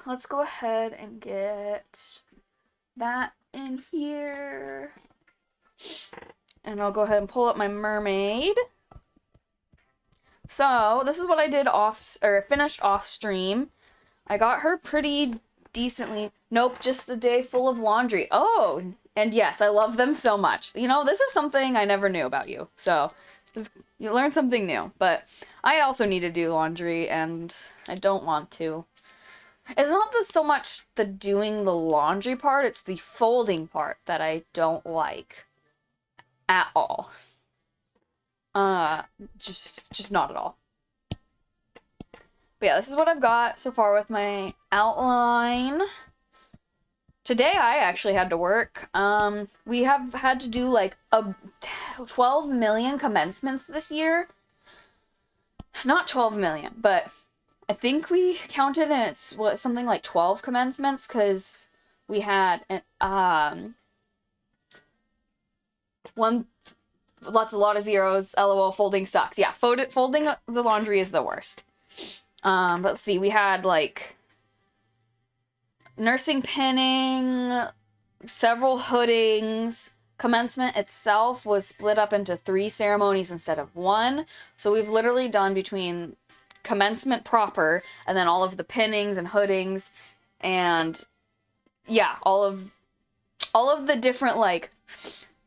Let's go ahead and get that in here. And I'll go ahead and pull up my mermaid. So, this is what I did finished off stream. I got her pretty decently. Nope, just a day full of laundry. Oh, and yes, I love them so much. You know, this is something I never knew about you. So, you learn something new. But I also need to do laundry, and I don't want to. It's not so much the doing the laundry part, it's the folding part that I don't like at all. Just not at all. But yeah, this is what I've got so far with my outline. Today I actually had to work. We have had to do like 12 million commencements this year. Not 12 million, but I think we counted and it's something like 12 commencements because we had a lot of zeros. LOL, folding sucks. Yeah, folding the laundry is the worst. Let's see, we had like nursing pinning, several hoodings. Commencement itself was split up into 3 ceremonies instead of 1. So we've literally done between commencement proper and then all of the pinnings and hoodings and yeah, all of the different like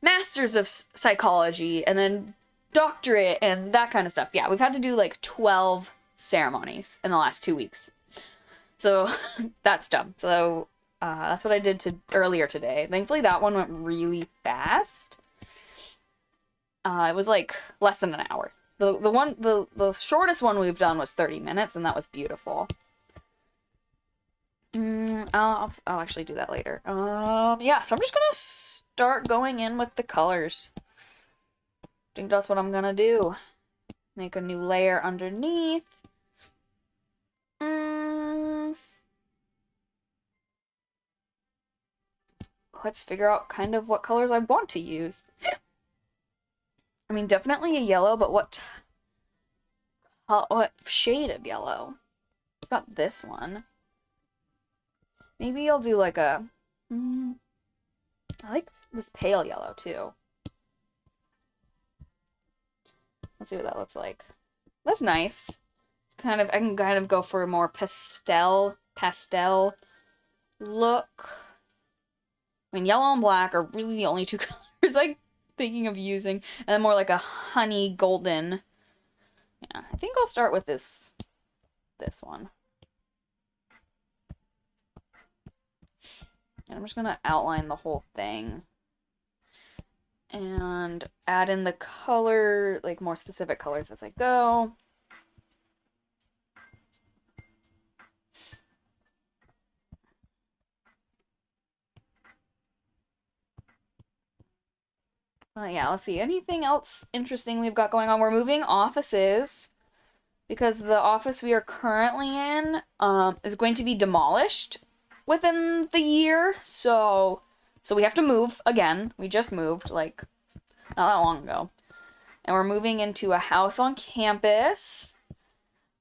masters of psychology and then doctorate and that kind of stuff. Yeah, we've had to do like 12 ceremonies in the last 2 weeks. So that's dumb. So that's what I did earlier today. Thankfully that one went really fast. It was like less than an hour. The shortest one we've done was 30 minutes and that was beautiful. I'll actually do that later. Yeah, so I'm just gonna start going in with the colors. I think that's what I'm gonna do. Make a new layer underneath. Let's figure out kind of what colors I want to use. I mean, definitely a yellow, but what shade of yellow? I've got this one. Maybe I'll do like a... I like this pale yellow, too. Let's see what that looks like. That's nice. It's kind of... I can kind of go for a more pastel look. I mean, yellow and black are really the only 2 colors I'm thinking of using. And then more like a honey golden. Yeah, I think I'll start with this one. And I'm just going to outline the whole thing. And add in the color, like more specific colors as I go. Yeah, let's see. Anything else interesting we've got going on? We're moving offices because the office we are currently in is going to be demolished within the year. So we have to move again. We just moved like not that long ago. And we're moving into a house on campus,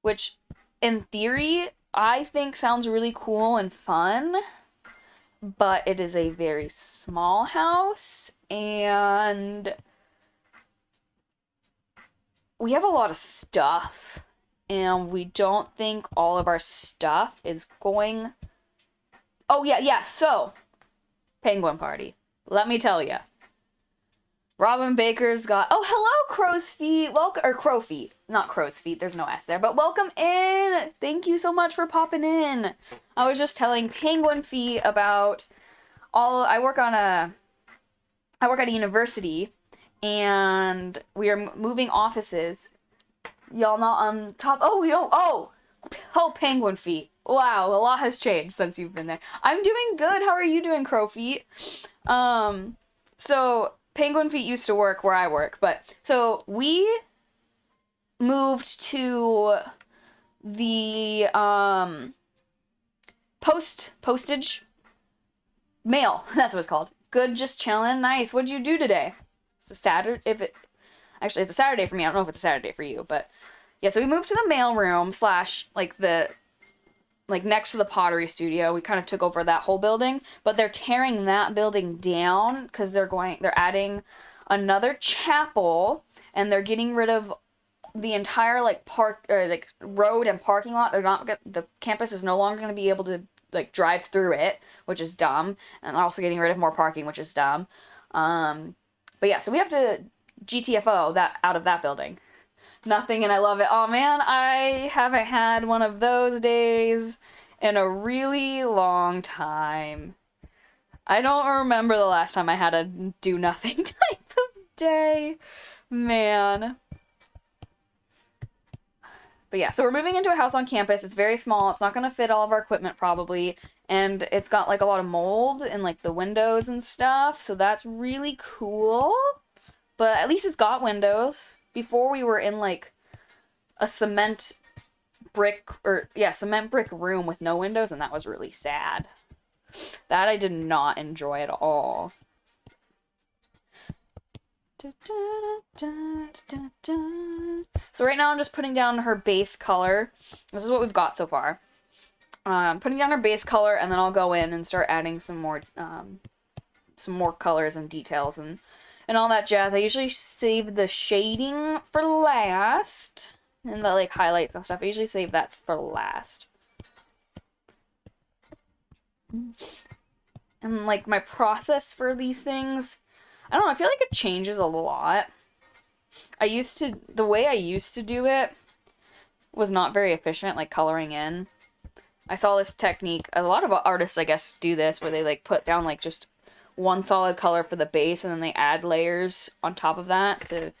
which in theory I think sounds really cool and fun. But it is a very small house, and we have a lot of stuff, and we don't think all of our stuff is going... Oh, yeah, so, penguin party. Let me tell you. Robin Baker's got... Oh, hello, crow's feet. Welcome, or crow feet. Not crow's feet, there's no S there, but welcome in. Thank you so much for popping in. I was just telling Penguin Feet about I work at a university, and we are moving offices. Y'all not on top... Oh, Penguin Feet. Wow, a lot has changed since you've been there. I'm doing good. How are you doing, Crow Feet? So... Penguin Feet used to work where I work, but so we moved to the postage mail. That's what it's called. Good, just chilling. Nice. What'd you do today? It's a Saturday. Actually, it's a Saturday for me. I don't know if it's a Saturday for you, but yeah. So we moved to the mail room / like the like next to the pottery studio. We kind of took over that whole building, but they're tearing that building down because they're adding another chapel, and they're getting rid of the entire like park or like road and parking lot. The campus is no longer going to be able to like drive through it, which is dumb, and they're also getting rid of more parking, which is dumb. But yeah, so we have to GTFO that out of that building. Nothing, and I love it. Oh man, I haven't had one of those days in a really long time. I don't remember the last time I had a do nothing type of day. Man. But yeah, so we're moving into a house on campus. It's very small. It's not going to fit all of our equipment probably. And it's got like a lot of mold in like the windows and stuff. So that's really cool. But at least it's got windows. Before we were in like a cement brick room with no windows, and that was really sad. That I did not enjoy at all. So right now I'm just putting down her base color. This is what we've got so far. Putting down her base color, and then I'll go in and start adding some more colors and details and all that jazz. I usually save the shading for last, and the like highlights and stuff. I usually save that for last. And like my process for these things, I don't know, I feel like it changes a lot. The way I used to do it was not very efficient, like coloring in. I saw this technique, a lot of artists, I guess, do this, where they like put down like just one solid color for the base, and then they add layers on top of that to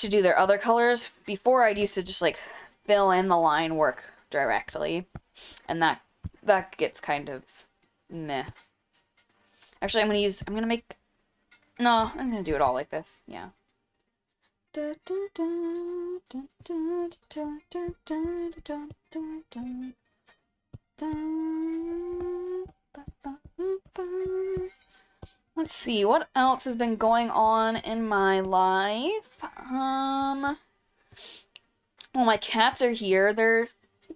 do their other colors. Before, I'd used to just like fill in the line work directly, and that gets kind of meh. Actually, I'm gonna do it all like this. Yeah. Let's see, what else has been going on in my life? Well, my cats are here. They're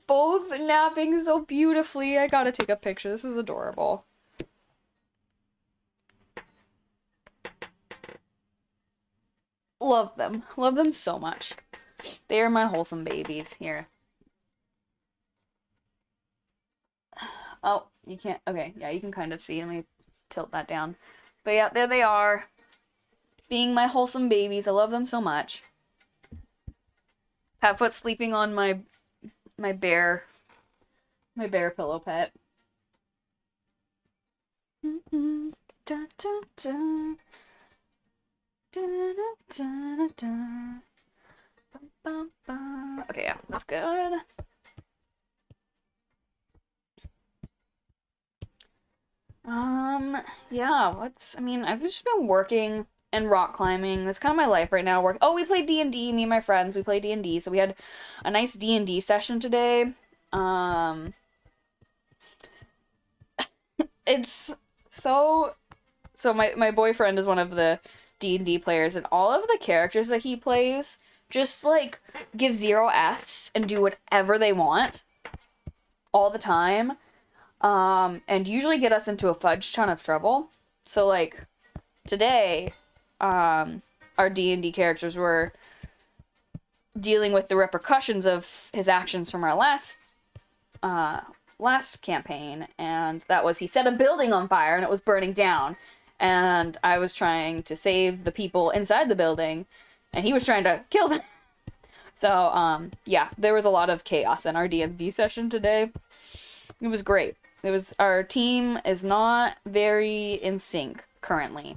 both napping so beautifully. I gotta take a picture. This is adorable. Love them. Love them so much. They are my wholesome babies. Here. Oh, you can't. Okay, yeah, you can kind of see. Let me tilt that down. But yeah, there they are. Being my wholesome babies. I love them so much. Patfoot's sleeping on my bear pillow pet. Okay, yeah, that's good. Yeah, I've just been working and rock climbing. That's kind of my life right now. Oh, we played D&D, me and my friends. We played D&D, so we had a nice D&D session today. It's so my boyfriend is one of the D&D players, and all of the characters that he plays just like give 0 Fs and do whatever they want all the time. And usually get us into a fudge ton of trouble. So like today, our D&D characters were dealing with the repercussions of his actions from our last campaign, and that was he set a building on fire and it was burning down, and I was trying to save the people inside the building, and he was trying to kill them. So, yeah, there was a lot of chaos in our D&D session today. It was great. Our team is not very in sync currently.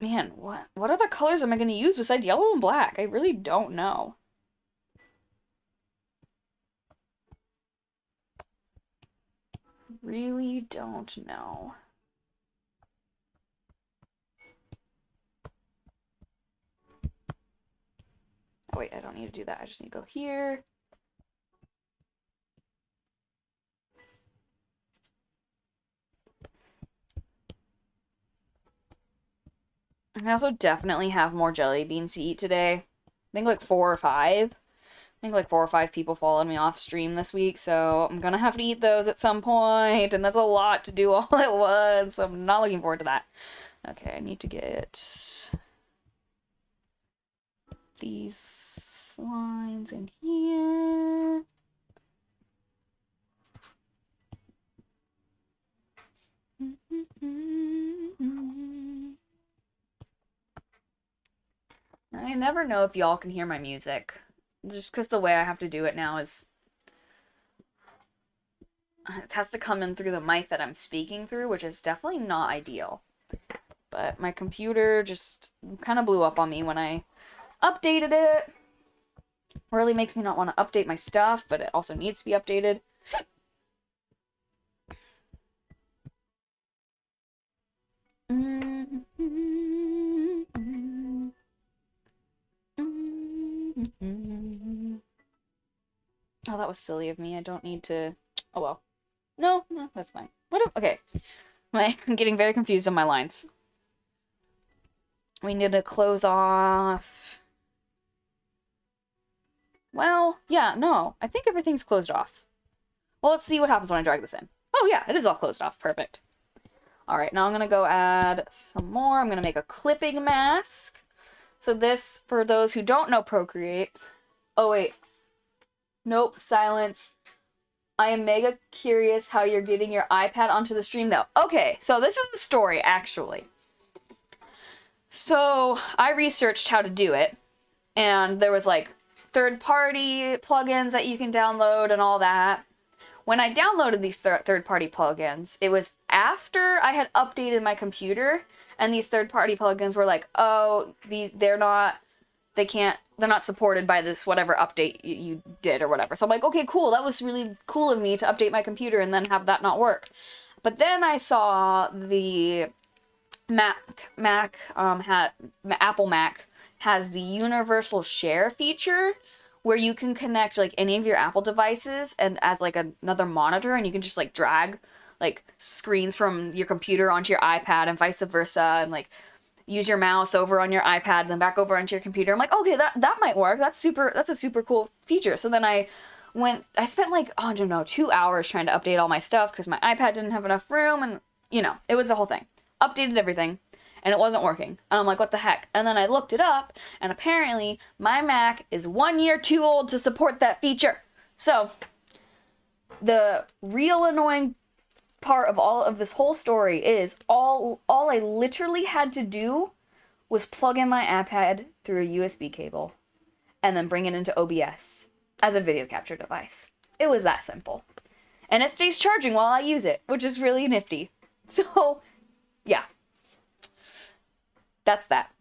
Man, what other colors am I going to use besides yellow and black? I really don't know. Really don't know. wait, I don't need to do that. I just need to go here. I also definitely have more jelly beans to eat today. I think like 4 or 5. I think like 4 or 5 people followed me off stream this week, so I'm gonna have to eat those at some point, and that's a lot to do all at once, so I'm not looking forward to that. Okay, I need to get these lines in here. I never know if y'all can hear my music. Just because the way I have to do it now is... It has to come in through the mic that I'm speaking through, which is definitely not ideal. But my computer just kind of blew up on me when I updated it. Really makes me not want to update my stuff, but it also needs to be updated. Oh, that was silly of me. I don't need to... Oh, well. No, that's fine. Okay. I'm getting very confused on my lines. We need to close off... Well, yeah, no. I think everything's closed off. Well, let's see what happens when I drag this in. Oh, yeah, it is all closed off. Perfect. Alright, now I'm going to go add some more. I'm going to make a clipping mask. So this, for those who don't know Procreate... Oh, wait. Nope, silence. I am mega curious how you're getting your iPad onto the stream, though. Okay, so this is the story, actually. So, I researched how to do it, and there was, like, third-party plugins that you can download and all that. When I downloaded these third-party plugins, it was after I had updated my computer, and these third-party plugins were like, oh, they're not supported by this whatever update you did or whatever. So I'm like, okay, cool. That was really cool of me to update my computer and then have that not work. But then I saw the Apple Mac has the universal share feature where you can connect like any of your Apple devices and as like another monitor, and you can just like drag like screens from your computer onto your iPad and vice versa, and like use your mouse over on your iPad and then back over onto your computer. I'm like, okay, that might work. That's a super cool feature. So then I spent like, oh, I don't know, 2 hours trying to update all my stuff because my iPad didn't have enough room, and it was the whole thing. Updated everything, and it wasn't working. And I'm like, what the heck? And then I looked it up, and apparently my Mac is 1 year too old to support that feature. So the real annoying part of all of this whole story is all I literally had to do was plug in my iPad through a USB cable and then bring it into OBS as a video capture device. It was that simple. And it stays charging while I use it, which is really nifty. So, yeah. That's that.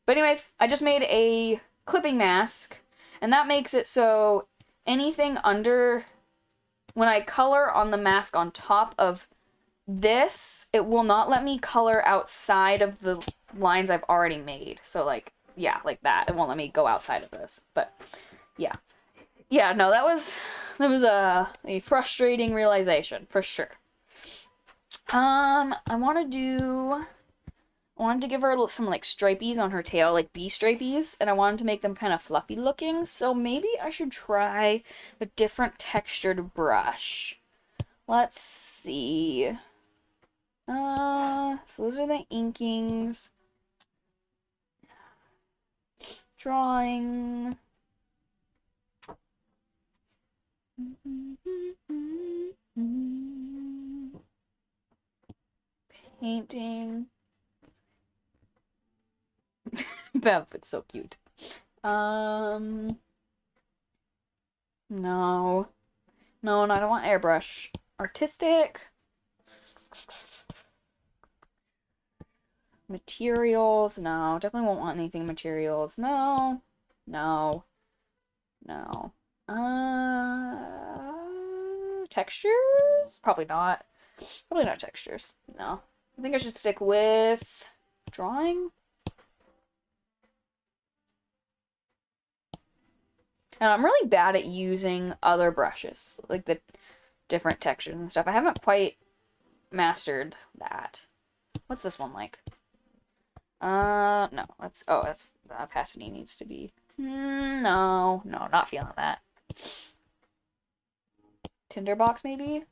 But anyways, I just made a clipping mask, and that makes it so anything under... When I color on the mask on top of this, it will not let me color outside of the lines I've already made. So, like, yeah, like that. It won't let me go outside of this. But, yeah. Yeah, no, that was a frustrating realization, for sure. I wanted to give her some, like, stripies on her tail, like bee stripies, and I wanted to make them kind of fluffy looking, so maybe I should try a different textured brush. Let's see. So those are the inkings. Drawing. Painting. Bev, it's so cute. No. No, I don't want airbrush. Artistic. Materials. No, definitely won't want anything materials. No. No. No. Textures? Probably not. Probably not textures. No. I think I should stick with drawing. And I'm really bad at using other brushes, like the different textures and stuff. I haven't quite mastered that. What's this one like? No, that's the opacity needs to be. No, not feeling that. Tinderbox maybe?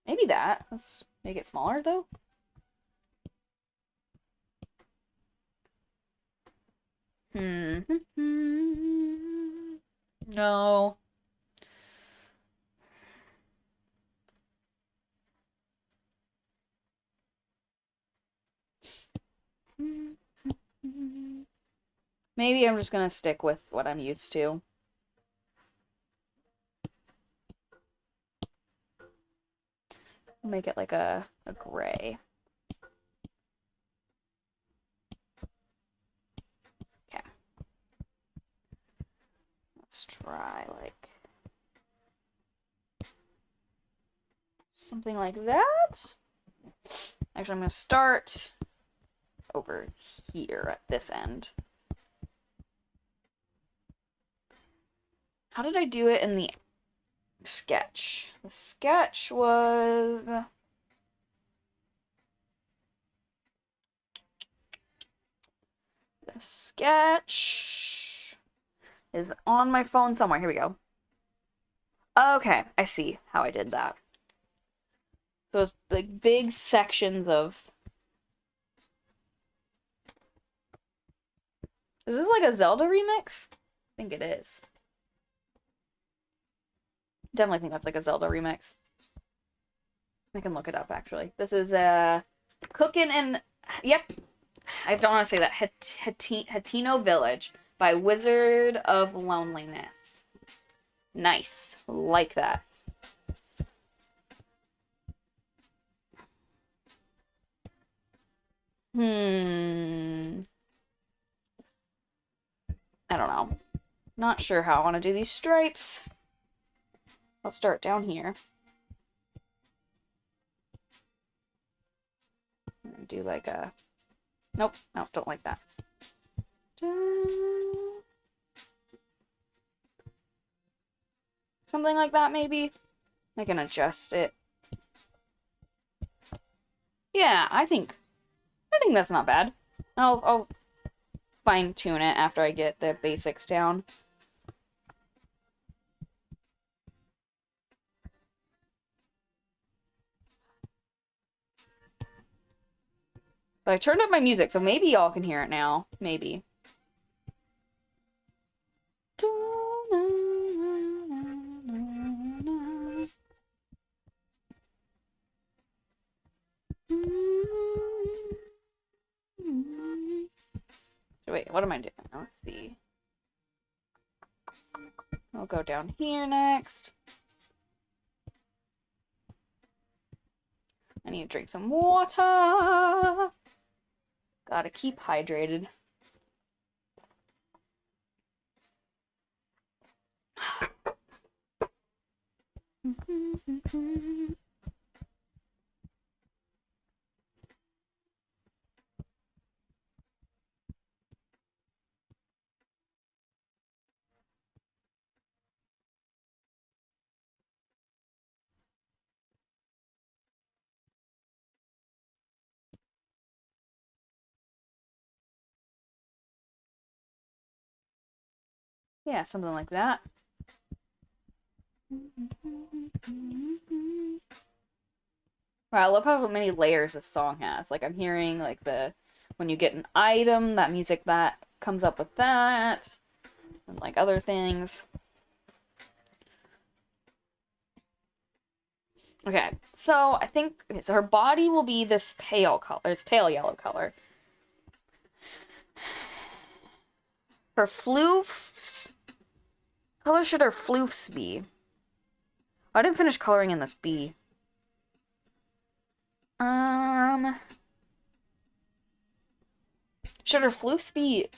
Maybe that. Let's make it smaller though. No. Maybe I'm just gonna stick with what I'm used to. Make it like a gray. Okay. Let's try like something like that. Actually, I'm gonna start over here at this end. How did I do it in the sketch? The sketch was... The sketch is on my phone somewhere. Here we go. Okay, I see how I did that. So it's like big sections of... Is this like a Zelda remix? I think it is. Definitely think that's like a Zelda remix. I can look it up, actually. This is Cookin' and... Yep. I don't want to say that. Hatino Village by Wizard of Loneliness. Nice. Like that. I don't know. Not sure how I want to do these stripes. I'll start down here. And do like a... Nope, don't like that. Something like that, maybe? I can adjust it. Yeah, I think that's not bad. I'll fine-tune it after I get the basics down. So I turned up my music, so maybe y'all can hear it now. Maybe. Wait, what am I doing? Let's see. I'll go down here next. I need to drink some water. Gotta keep hydrated. Yeah, something like that. Wow, I love how many layers this song has. Like, I'm hearing, like, when you get an item, that music that comes up with that, and, like, other things. Okay, so I think, so her body will be this pale color, this pale yellow color. Her floofs, color should her floofs be? I didn't finish coloring in this bee. Should her floofs be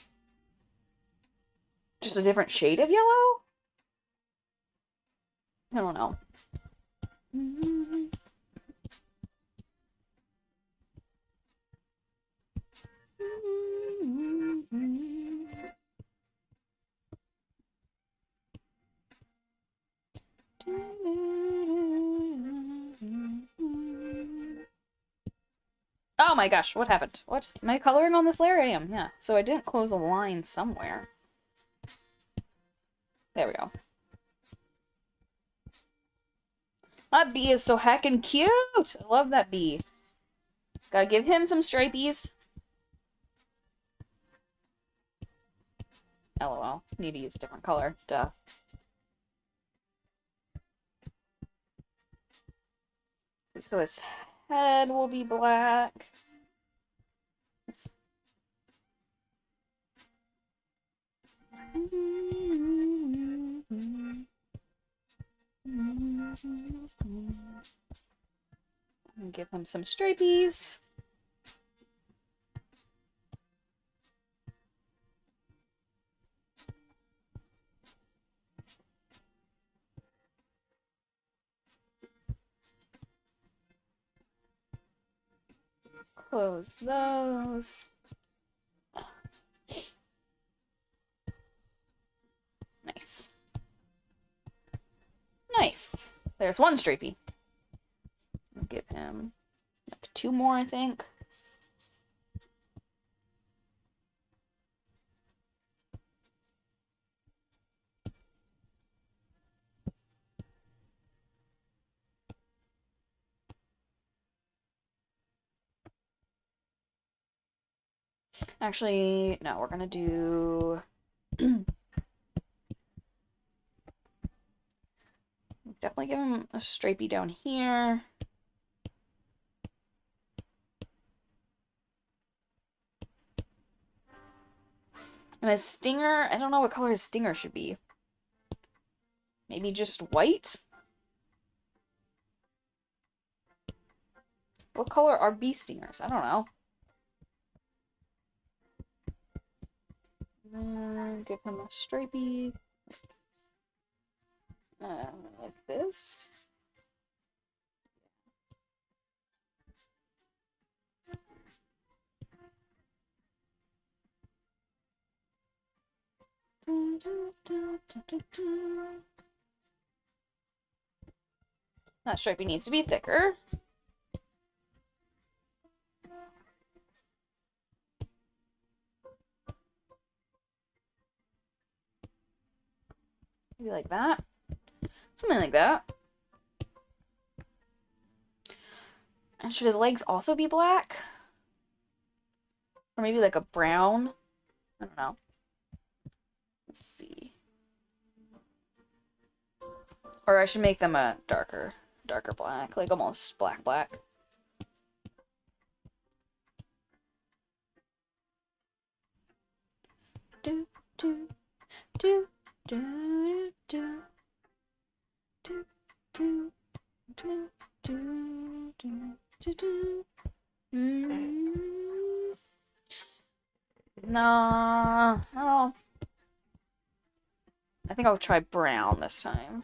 just a different shade of yellow? I don't know. Oh my gosh, what happened? What? Am I coloring on this layer? I am, yeah. So I didn't close a line somewhere. There we go. That bee is so heckin' cute! I love that bee. Gotta give him some stripies. LOL. Need to use a different color. Duh. So his head will be black. Oops. And give him some stripies. Close those. Nice. Nice. There's one stripey. I'll give him like 2 more, I think. Actually, no, we're gonna do... Definitely give him a stripey down here. And his stinger, I don't know what color his stinger should be. Maybe just white? What color are bee stingers? I don't know. Give him a stripey. Like this. That stripey needs to be thicker. Maybe like that. Something like that. And should his legs also be black? Or maybe like a brown? I don't know. Let's see. Or I should make them a darker black. Like almost black. Do, do, do, do, do. Do, do, do, do, do, do, do. No. I think I'll try brown this time.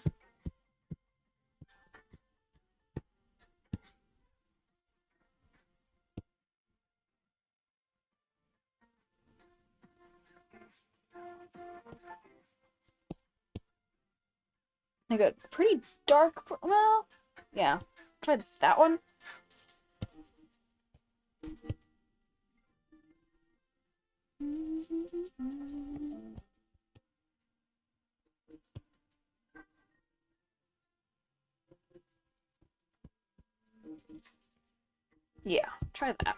I got pretty dark, well, yeah. Try that one. Yeah, try that.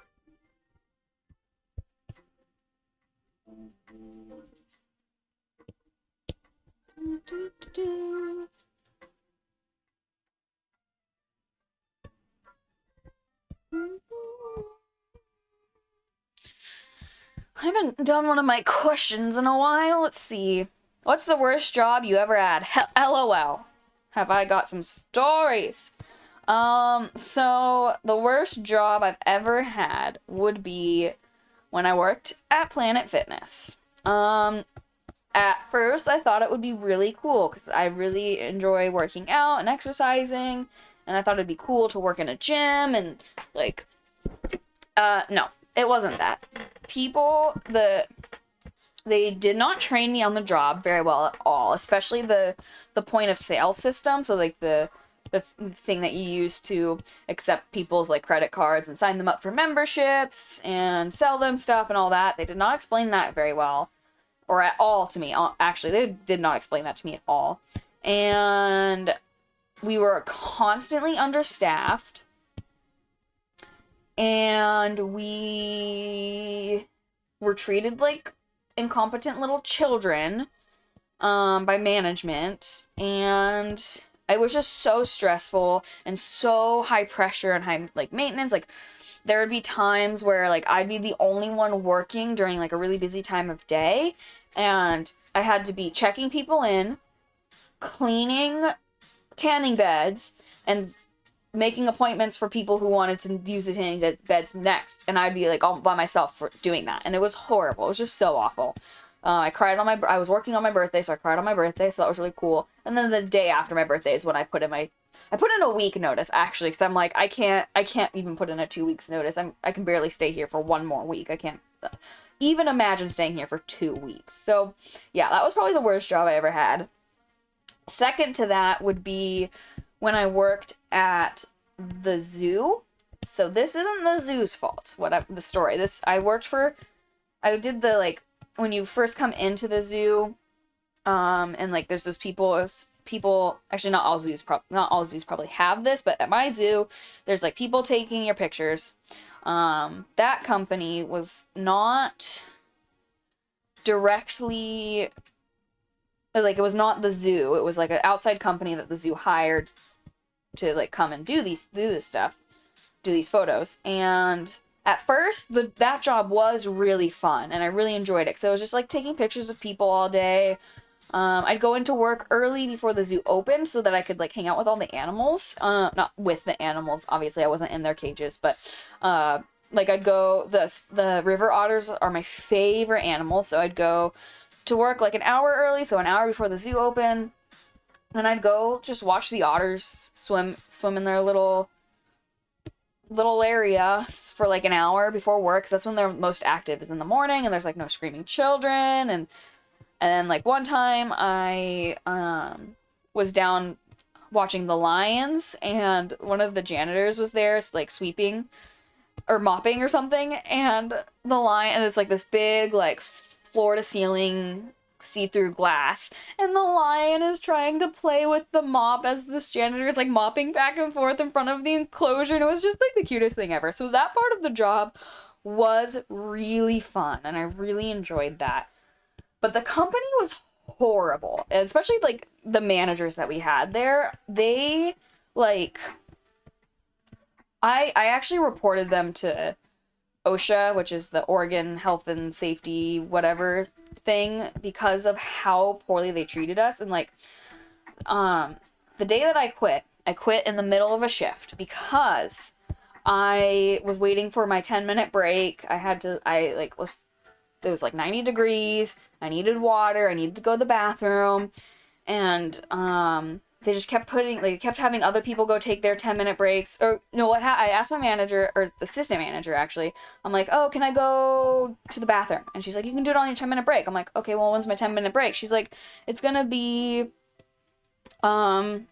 I haven't done one of my questions in a while. Let's see. What's the worst job you ever had? LOL. Have I got some stories? So the worst job I've ever had would be when I worked at Planet Fitness. At first I thought it would be really cool because I really enjoy working out and exercising, and I thought it'd be cool to work in a gym and like, no, it wasn't that. They did not train me on the job very well at all, especially the point of sale system. So like the the thing that you use to accept people's like credit cards and sign them up for memberships and sell them stuff and all that. They did not explain that very well, or at all to me. Actually, they did not explain that to me at all. And we were constantly understaffed, and we were treated like incompetent little children by management, and it was just so stressful and so high pressure and high like maintenance. Like there would be times where like I'd be the only one working during like a really busy time of day, and I had to be checking people in, cleaning tanning beds, and making appointments for people who wanted to use the tanning beds next, and I'd be like all by myself for doing that, and it was horrible. It was just so awful. I cried on I was working on my birthday, so I cried on my birthday, so that was really cool. And then the day after my birthday is when I put in a week notice, actually, because I'm like, I can't even put in a 2 weeks notice. I can barely stay here for one more week. I can't even imagine staying here for 2 weeks. So yeah, that was probably the worst job I ever had. Second to that would be when I worked at the zoo. So this isn't the zoo's fault. The story. I did the like when you first come into the zoo, and like there's those people, actually not all zoos probably have this, but at my zoo, there's like people taking your pictures. That company was not directly, like it was not the zoo, it was like an outside company that the zoo hired to like come and do this stuff, do these photos. And at first, that job was really fun, and I really enjoyed it. So I was just like taking pictures of people all day. I'd go into work early before the zoo opened so that I could like hang out with all the animals. Not with the animals, obviously I wasn't in their cages, but like I'd go, the river otters are my favorite animals, so I'd go to work like an hour early, so an hour before the zoo opened, and I'd go just watch the otters swim in their little area for like an hour before work, because that's when they're most active, is in the morning, and there's like no screaming children. And then like one time I was down watching the lions, and one of the janitors was there like sweeping or mopping or something, and the lion, and it's like this big like floor to ceiling see-through glass, and the lion is trying to play with the mop as this janitor is like mopping back and forth in front of the enclosure, and it was just like the cutest thing ever. So that part of the job was really fun, and I really enjoyed that. But the company was horrible, especially like the managers that we had there. They like, I actually reported them to OSHA, which is the Oregon Health and Safety whatever thing, because of how poorly they treated us. And like the day that I quit in the middle of a shift because I was waiting for my 10-minute break. It was like 90 degrees. I needed water. I needed to go to the bathroom. And they just kept having other people go take their 10-minute breaks. Or no, I asked my manager, or the assistant manager actually. I'm like, oh, can I go to the bathroom? And she's like, you can do it on your 10-minute break. I'm like, okay, well, when's my 10-minute break? She's like, it's gonna be right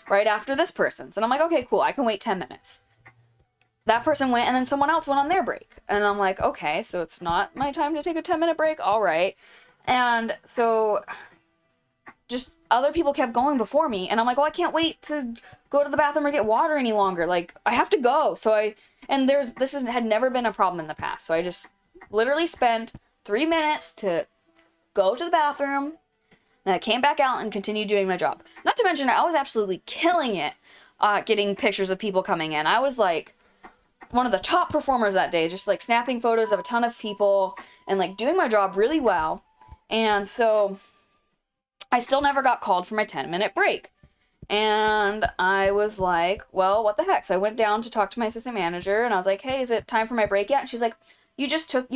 after this person's. And I'm like, okay, cool, I can wait 10 minutes. That person went, and then someone else went on their break. And I'm like, okay, so it's not my time to take a 10-minute break? All right. And so just other people kept going before me, and I'm like, well, I can't wait to go to the bathroom or get water any longer. Like, I have to go. This had never been a problem in the past. So I just literally spent 3 minutes to go to the bathroom, and I came back out and continued doing my job. Not to mention, I was absolutely killing it, getting pictures of people coming in. I was like one of the top performers that day, just like snapping photos of a ton of people and like doing my job really well. And so I still never got called for my 10-minute break. And I was like, well, what the heck? So I went down to talk to my assistant manager, and I was like, hey, is it time for my break yet? And she's like, you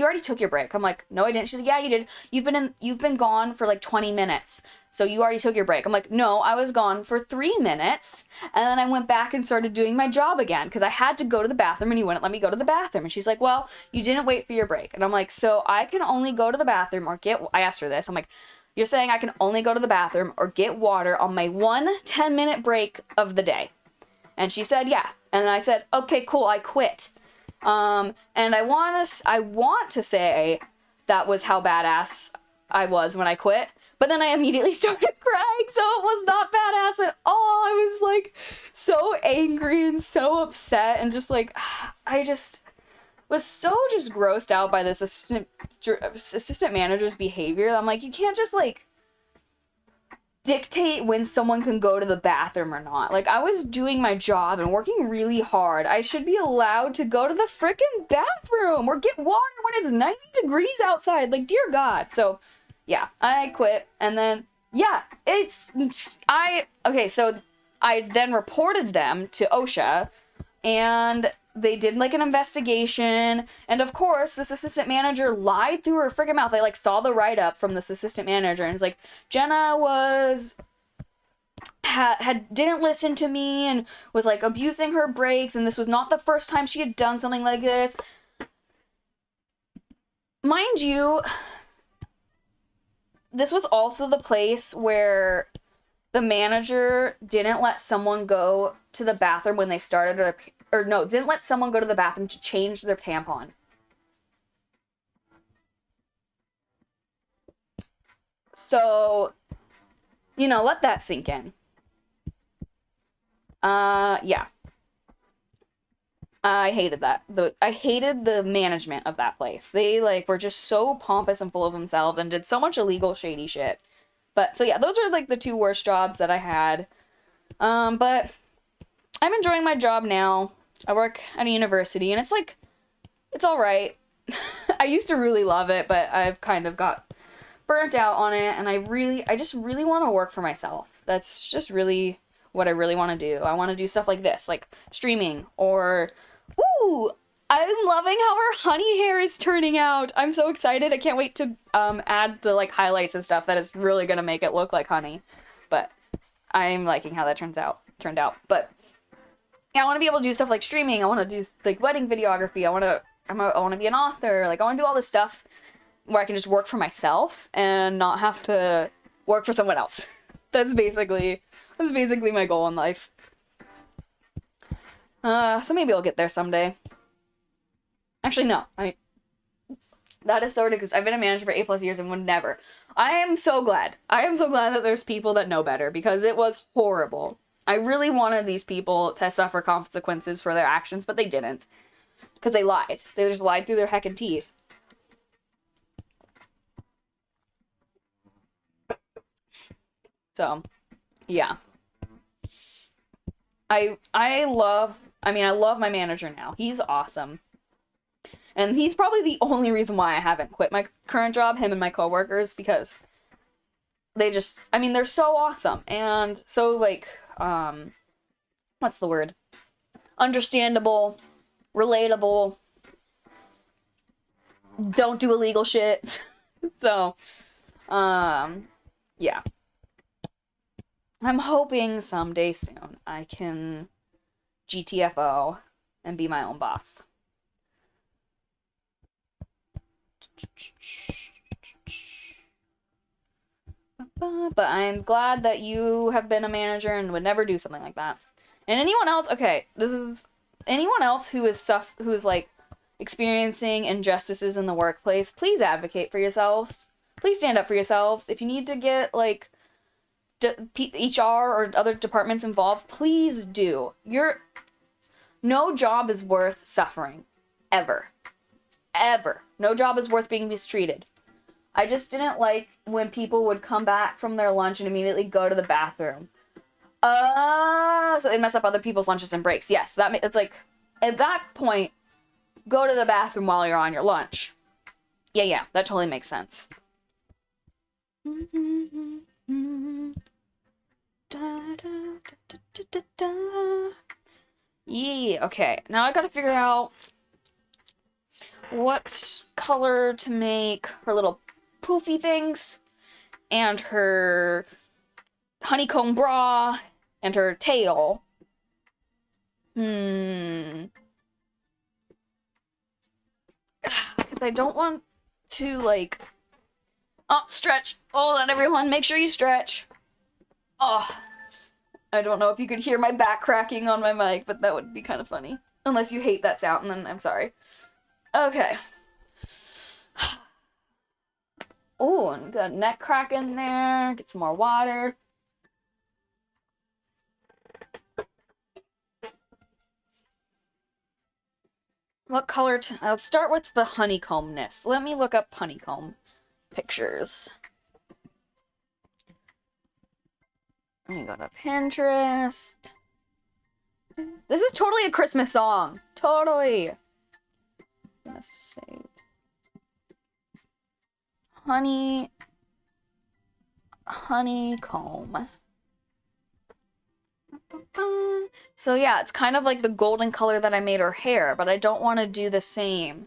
already took your break. I'm like, no, I didn't. She's like, yeah, you did. You've been gone for like 20 minutes. So you already took your break. I'm like, no, I was gone for 3 minutes. And then I went back and started doing my job again because I had to go to the bathroom, and you wouldn't let me go to the bathroom. And she's like, well, you didn't wait for your break. And I'm like, so I can only go to the bathroom I asked her this. I'm like, you're saying I can only go to the bathroom or get water on my 1 10-minute break of the day. And she said, yeah. And I said, okay, cool, I quit. And I want to say that was how badass I was when I quit. But then I immediately started crying, so it was not badass at all. I was like so angry and so upset, and just like, I just was so just grossed out by this assistant manager's behavior. I'm like, you can't just like dictate when someone can go to the bathroom or not. Like, I was doing my job and working really hard. I should be allowed to go to the frickin' bathroom or get water when it's 90 degrees outside. Like, dear God. So, yeah, I quit. And then, yeah, so I then reported them to OSHA, and they did like an investigation, and of course this assistant manager lied through her freaking mouth. I like saw the write-up from this assistant manager, and it's like, Jenna didn't listen to me and was like abusing her breaks, and this was not the first time she had done something like this. Mind you, this was also the place where the manager didn't let someone go to the bathroom when they started, didn't let someone go to the bathroom to change their tampon. So, let that sink in. Yeah. I hated that. I hated the management of that place. They, like, were just so pompous and full of themselves and did so much illegal, shady shit. But, so yeah, those are, like, the two worst jobs that I had. But I'm enjoying my job now. I work at a university, and it's, like, it's alright. I used to really love it, but I've kind of got burnt out on it, and I just really want to work for myself. That's just really what I really want to do. I want to do stuff like this, like streaming, or, ooh, I'm loving how her honey hair is turning out. I'm so excited. I can't wait to add the like highlights and stuff that is really gonna make it look like honey. But I'm liking how that turned out. But yeah, I want to be able to do stuff like streaming. I want to do like wedding videography. I want to be an author. Like, I want to do all this stuff where I can just work for myself and not have to work for someone else. That's basically my goal in life. So maybe I'll get there someday. Actually, no. That is sort of because I've been a manager for 8+ years and would never. I am so glad that there's people that know better, because it was horrible. I really wanted these people to suffer consequences for their actions, but they didn't. Because they lied. They just lied through their heckin' teeth. So, yeah. I love my manager now. He's awesome. And he's probably the only reason why I haven't quit my current job, him and my coworkers, because they're so awesome. And so, like, what's the word? Understandable, relatable, don't do illegal shit. So, yeah. I'm hoping someday soon I can GTFO and be my own boss. But I'm glad that you have been a manager and would never do something like that. And anyone else, okay, anyone else who is like experiencing injustices in the workplace, please advocate for yourselves. Please stand up for yourselves. If you need to get like HR or other departments involved, please do. No job is worth suffering. Ever. No job is worth being mistreated. I just didn't like when people would come back from their lunch and immediately go to the bathroom. So they mess up other people's lunches and breaks. Yes, it's like, at that point, go to the bathroom while you're on your lunch. Yeah, that totally makes sense. Yeah, okay. Now I gotta figure out what color to make her little poofy things, and her honeycomb bra, and her tail. Because I don't want to, like... Oh, stretch. Hold on, everyone. Make sure you stretch. Oh. I don't know if you could hear my back cracking on my mic, but that would be kind of funny. Unless you hate that sound, and then I'm sorry. Okay. Oh, and got a neck crack in there. Get some more water. What color? I'll start with the honeycombness. Let me look up honeycomb pictures. Let me go to Pinterest. This is totally a Christmas song. Totally. I'm gonna say honeycomb. So yeah, it's kind of like the golden color that I made her hair, but I don't want to do the same.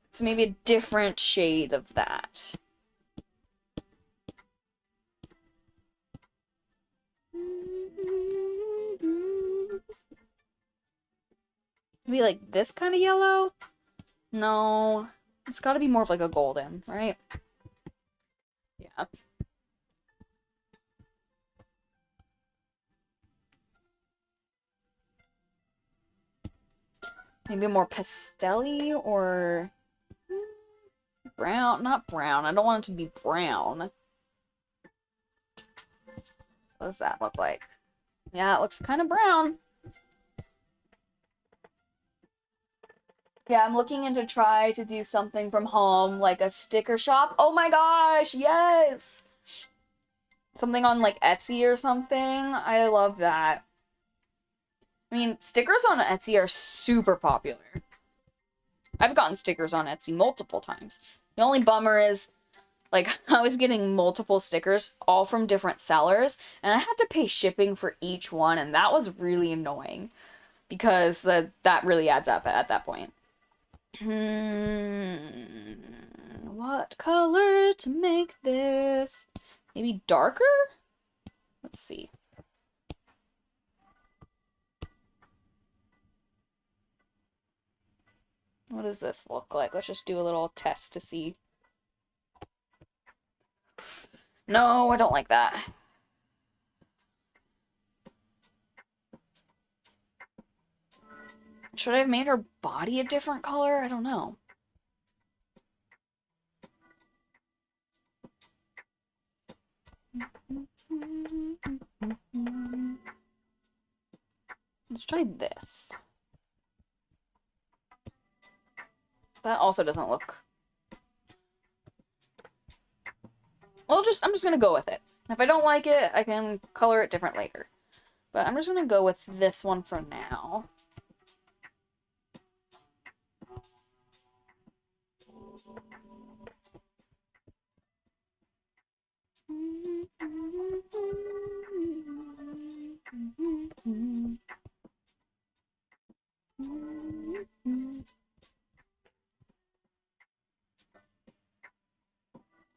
It's maybe a different shade of that. Maybe like this kind of yellow? No, it's got to be more of like a golden, right? Yeah. Maybe more pastel-y or brown. Not brown. I don't want it to be brown. What does that look like? Yeah, it looks kind of brown. Yeah, I'm looking into try to do something from home, like a sticker shop. Oh my gosh, yes! Something on like Etsy or something. I love that. I mean, stickers on Etsy are super popular. I've gotten stickers on Etsy multiple times. The only bummer is, like, I was getting multiple stickers, all from different sellers, and I had to pay shipping for each one, and that was really annoying, because that really adds up at that point. What color to make this? Maybe darker? Let's see. What does this look like? Let's just do a little test to see. No, I don't like that. Should I have made her body a different color? I don't know. Let's try this. That also doesn't look... Well, I'm just gonna go with it. If I don't like it, I can color it different later. But I'm just gonna go with this one for now.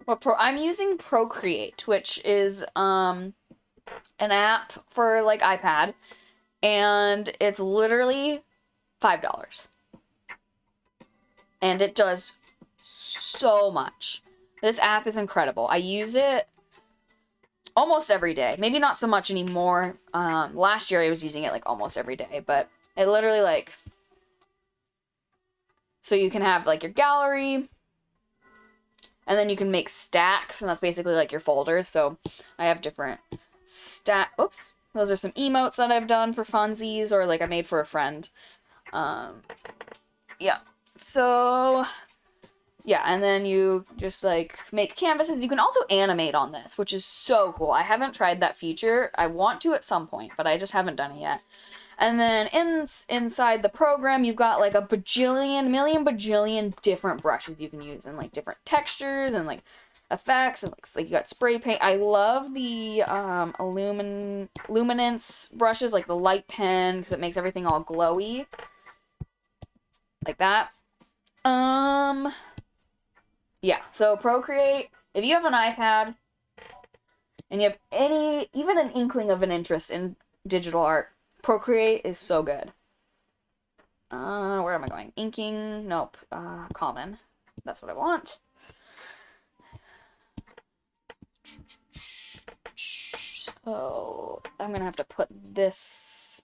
Well, I'm using Procreate, which is an app for like iPad, and it's literally $5. And it does so much. This app is incredible. I use it almost every day. Maybe not so much anymore. Last year I was using it like almost every day, but it literally like... So you can have like your gallery, and then you can make stacks, and that's basically like your folders. So I have different oops. Those are some emotes that I've done for funsies, or like I made for a friend. Yeah. So, yeah, and then you just like make canvases. You can also animate on this, which is so cool. I haven't tried that feature. I want to at some point, but I just haven't done it yet. And then inside the program, you've got like a million bajillion different brushes you can use, and like different textures and like effects, and like you got spray paint. I love the luminance brushes, like the light pen, because it makes everything all glowy. Like that. Yeah, so Procreate, if you have an iPad and you have even an inkling of an interest in digital art, Procreate is so good. Where am I going? Inking? Nope. Common. That's what I want. Oh, I'm gonna have to put this.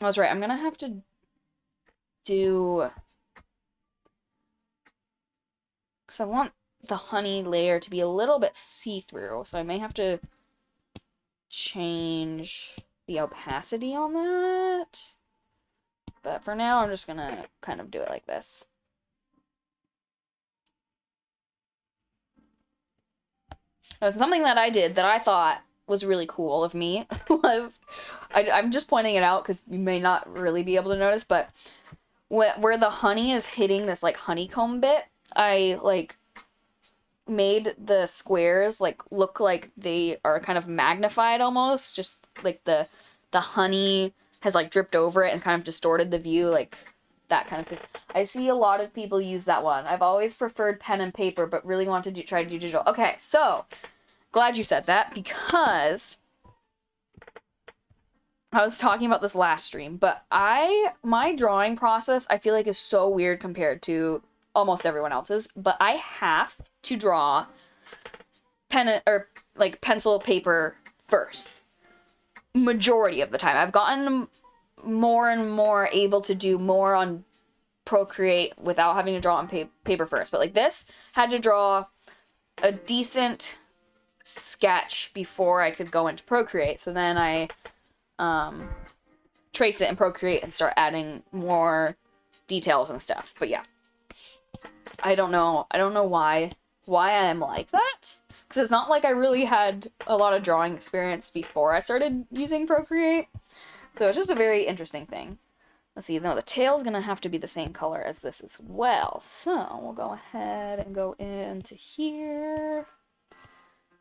I was right. I'm gonna have to do, because I want the honey layer to be a little bit see-through, so I may have to change the opacity on that. But for now, I'm just gonna kind of do it like this. Something that I did that I thought was really cool of me was, I'm just pointing it out because you may not really be able to notice, but where the honey is hitting this like honeycomb bit, I like made the squares like look like they are kind of magnified almost, just like the honey has like dripped over it and kind of distorted the view, like that kind of thing. I see a lot of people use that one. I've always preferred pen and paper, but really want to try to do digital. Okay, so glad you said that, because I was talking about this last stream, but my drawing process I feel like is so weird compared to almost everyone else's, but I have to draw pen or like pencil paper first. Majority of the time. I've gotten more and more able to do more on Procreate without having to draw on paper first, but like this, had to draw a decent sketch before I could go into Procreate. So then I trace it in Procreate and start adding more details and stuff. But yeah, I don't know why I'm like that, because it's not like I really had a lot of drawing experience before I started using Procreate. So it's just a very interesting thing. Let's see, no, the tail's gonna have to be the same color as this as well. So we'll go ahead and go into here.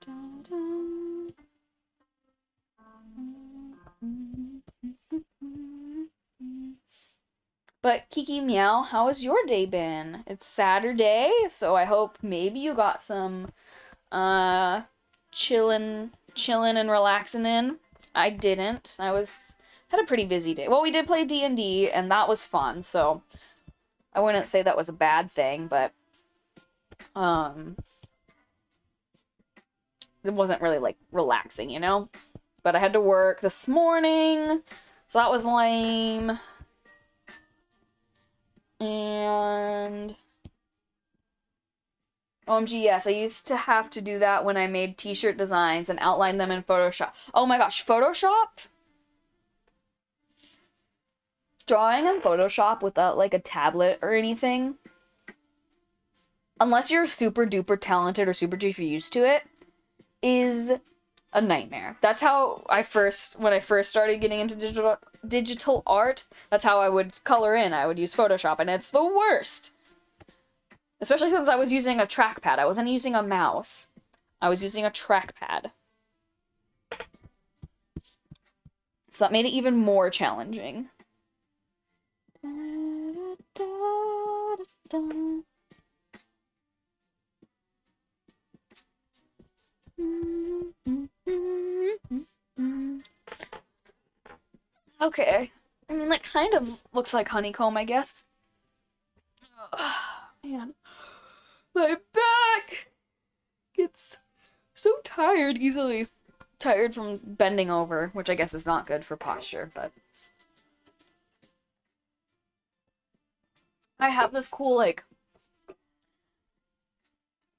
Dun, dun. But Kiki Meow, how has your day been? It's Saturday, so I hope maybe you got some chillin' and relaxing in. I didn't. Had a pretty busy day. Well, we did play D&D, and that was fun, so I wouldn't say that was a bad thing, but it wasn't really like relaxing, you know? But I had to work this morning, so that was lame. And OMG, yes, I used to have to do that when I made t-shirt designs and outline them in Photoshop. Oh my gosh, Photoshop? Drawing in Photoshop without like a tablet or anything, unless you're super duper talented or super duper used to it, is a nightmare. That's how when I first started getting into digital art, that's how I would color in. I would use Photoshop, and it's the worst. Especially since I was using a trackpad. I wasn't using a mouse. I was using a trackpad. So that made it even more challenging. Okay. I mean, that kind of looks like honeycomb, I guess. Man. My back gets so tired easily. Tired from bending over, which I guess is not good for posture, but I have this cool, like,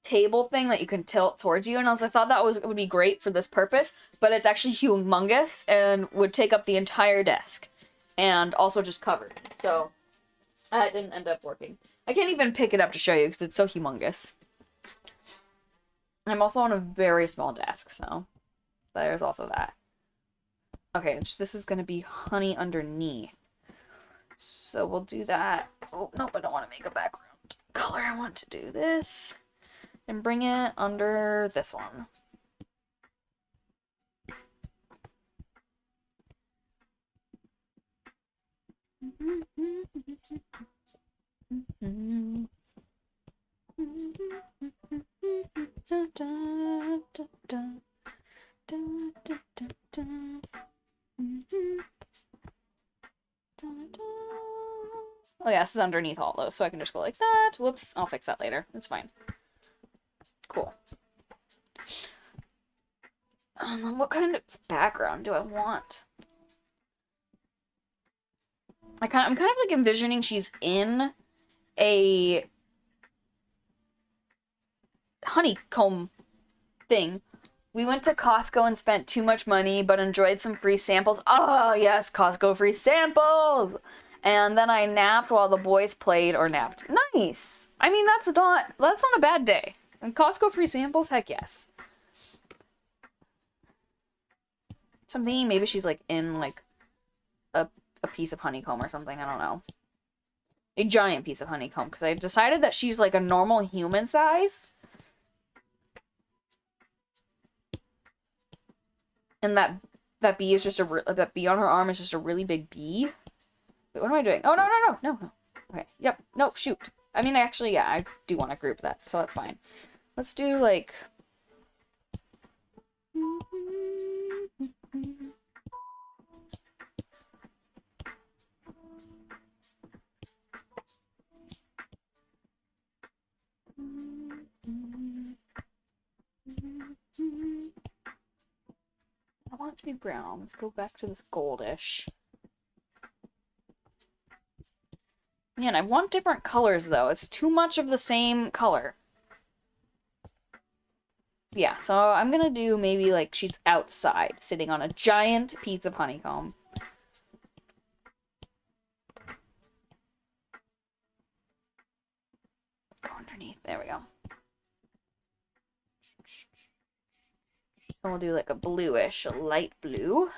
table thing that you can tilt towards you, and I thought that would be great for this purpose, but it's actually humongous and would take up the entire desk and also just cover it. So that didn't end up working. I can't even pick it up to show you because it's so humongous. I'm also on a very small desk, so there's also that. Okay, this is gonna be honey underneath. So we'll do that. Oh, nope, I don't want to make a background color. I want to do this and bring it under this one. Oh yeah, this is underneath all those, so I can just go like that. Whoops, I'll fix that later. It's fine. Cool. What kind of background do I want? I'm kind of like envisioning she's in a honeycomb thing. We went to Costco and spent too much money, but enjoyed some free samples. Oh, yes, Costco free samples! And then I napped while the boys played or napped. Nice! I mean, that's not a bad day. And Costco free samples? Heck yes. So I'm thinking maybe she's like in like a piece of honeycomb or something. I don't know. A giant piece of honeycomb, because I decided that she's like a normal human size. And that bee is just that bee on her arm is just a really big bee. Wait, what am I doing? Oh, no. Okay, yep, no, shoot. I mean, actually, yeah, I do want to group that, so that's fine. Let's do, like... I want it to be brown. Let's go back to this goldish. Man, I want different colors, though. It's too much of the same color. Yeah, so I'm gonna do maybe, like, she's outside, sitting on a giant piece of honeycomb. Go underneath. There we go. And we'll do, like, a bluish, a light blue.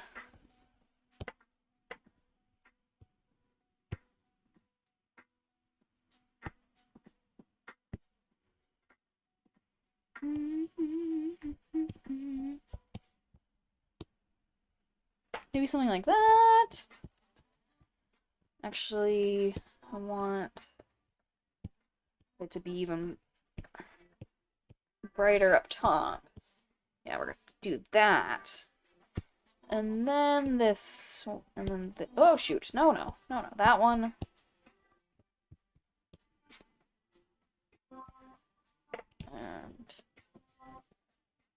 Maybe something like that. Actually, I want it to be even brighter up top. Yeah, we're gonna do that. And then this, and then oh shoot, no, that one. And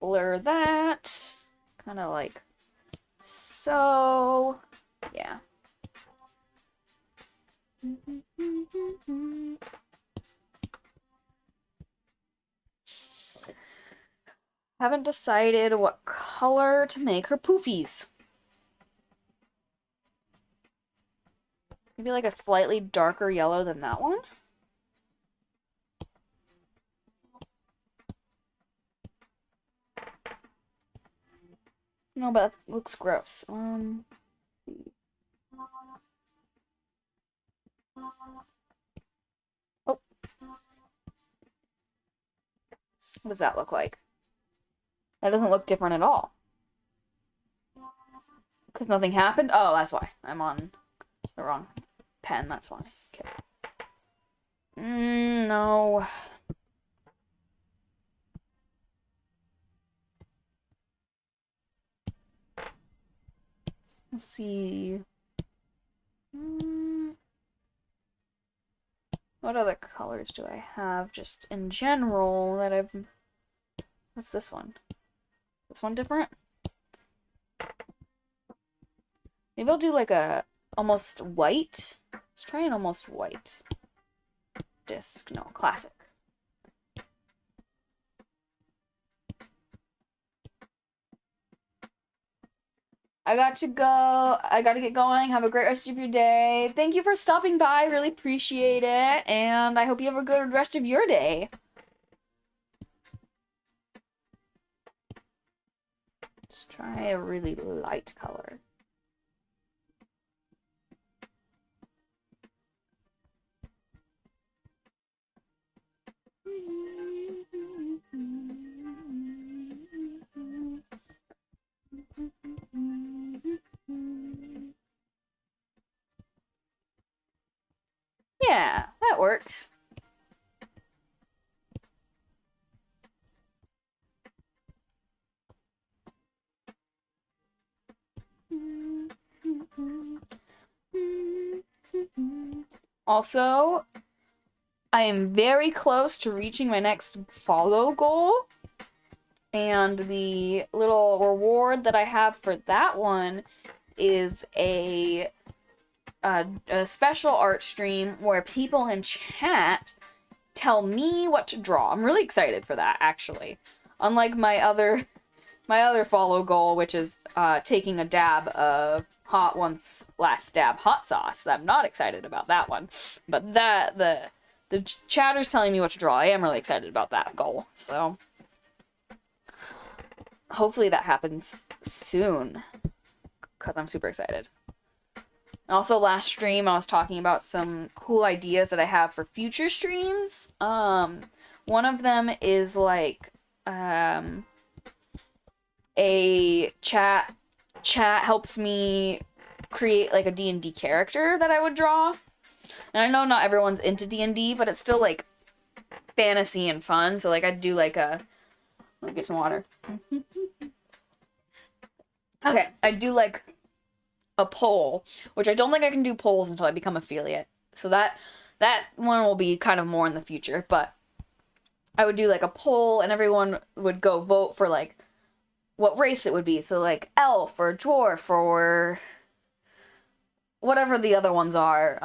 blur that, kind of like so, yeah. Haven't decided what color to make her poofies. Maybe like a slightly darker yellow than that one. No, but that looks gross. Oh. What does that look like? That doesn't look different at all. Because nothing happened? Oh, that's why. I'm on the wrong pen, that's why. Okay. No. Let's see. What other colors do I have just in general that I've... What's this one? This one different? Maybe I'll do like a almost white. Let's try an almost white disc. No, classic. I got to go. I got to get going. Have a great rest of your day. Thank you for stopping by. Really appreciate it. And I hope you have a good rest of your day. Just try a really light color. Yeah, that works. Also, I am very close to reaching my next follow goal. And the little reward that I have for that one is a special art stream where people in chat tell me what to draw. I'm really excited for that, actually. Unlike my other follow goal, which is taking a dab of last dab hot sauce. I'm not excited about that one, but the chatter's telling me what to draw. I am really excited about that goal. So hopefully that happens soon, because I'm super excited. Also, last stream I was talking about some cool ideas that I have for future streams. One of them is like a chat helps me create like a D&D character that I would draw. And I know not everyone's into D&D, but it's still like fantasy and fun. So like I'd do like let me get some water. Okay, I'd do like a poll, which I don't think I can do polls until I become affiliate. So that one will be kind of more in the future, but I would do like a poll and everyone would go vote for like what race it would be. So like elf or dwarf or whatever the other ones are.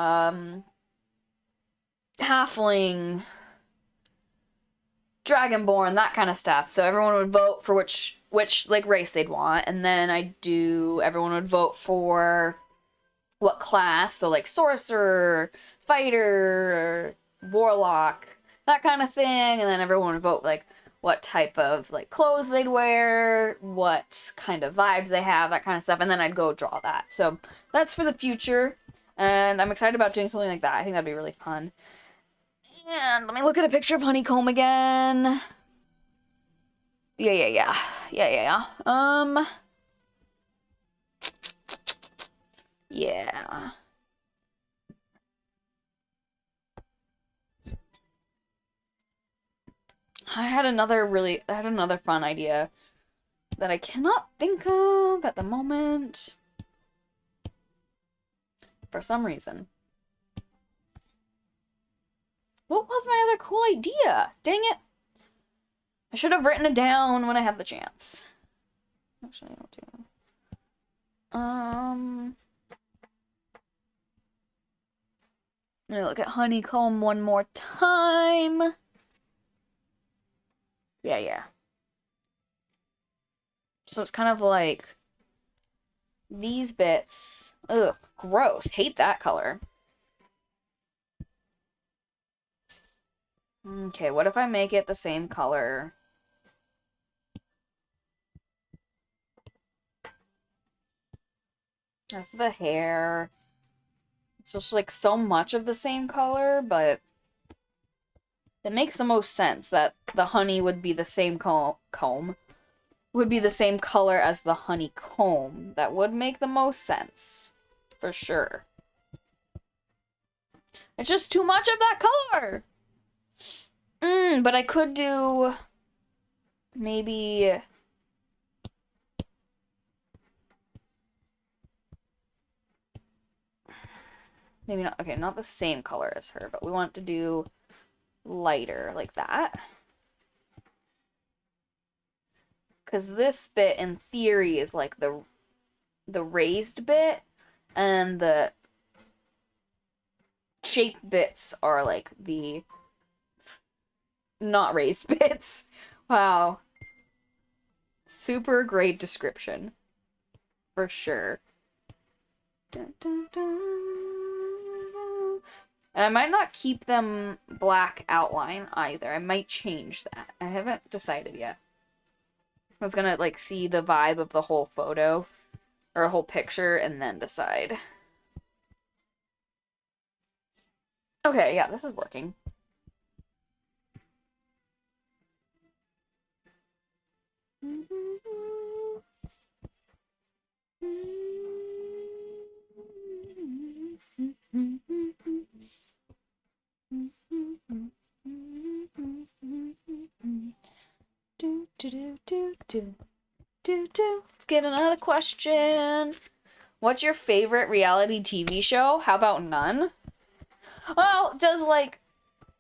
Halfling, dragonborn, that kind of stuff. So everyone would vote for which like race they'd want, and then everyone would vote for what class, so like sorcerer, fighter, warlock, that kind of thing, and then everyone would vote like what type of like clothes they'd wear, what kind of vibes they have, that kind of stuff, and then I'd go draw that. So that's for the future, and I'm excited about doing something like that. I think that'd be really fun. And let me look at a picture of Honeycomb again. Yeah. Yeah. I had another fun idea that I cannot think of at the moment. For some reason. What was my other cool idea? Dang it. I should have written it down when I had the chance. Actually, I'll do it. Let me look at Honeycomb one more time. Yeah. So it's kind of like these bits. Ugh, gross. Hate that color. Okay, what if I make it the same color? That's the hair. It's just like so much of the same color, but it makes the most sense that the honey would be the same comb. Would be the same color as the honeycomb. That would make the most sense. For sure. It's just too much of that color! But I could do maybe not, okay, not the same color as her, but we want to do lighter like that. Because this bit in theory is like the raised bit, and the shaped bits are like the not raised bits. Wow. Super great description. For sure. Dun, dun, dun. And I might not keep them black outline either. I might change that. I haven't decided yet. I was gonna like see the vibe of the whole photo or a whole picture and then decide. Okay, yeah, this is working. Let's get another question. What's your favorite reality TV show? How about none? Well, does like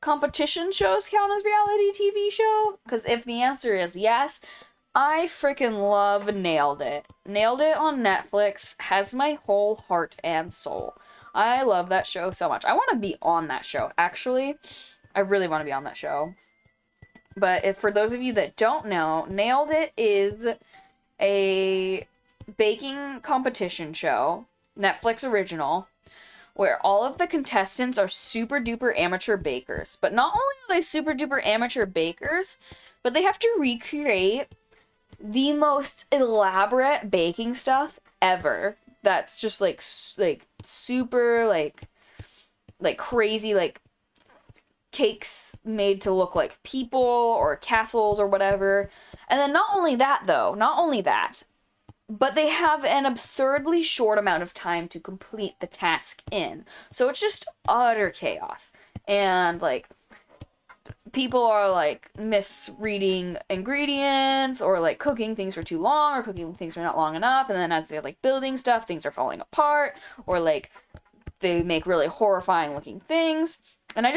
competition shows count as reality TV show? Because if the answer is yes, I freaking love Nailed It. Nailed It on Netflix has my whole heart and soul. I love that show so much. I want to be on that show, actually. I really want to be on that show. But if for those of you that don't know, Nailed It is a baking competition show, Netflix original, where all of the contestants are super duper amateur bakers. But not only are they super duper amateur bakers, but they have to recreate the most elaborate baking stuff ever. That's just like super like crazy, like cakes made to look like people or castles or whatever. And then not only that, but they have an absurdly short amount of time to complete the task in. So it's just utter chaos. And like people are like misreading ingredients or like cooking things for too long or cooking things for not long enough, and then as they're like building stuff, things are falling apart, or like they make really horrifying looking things. And I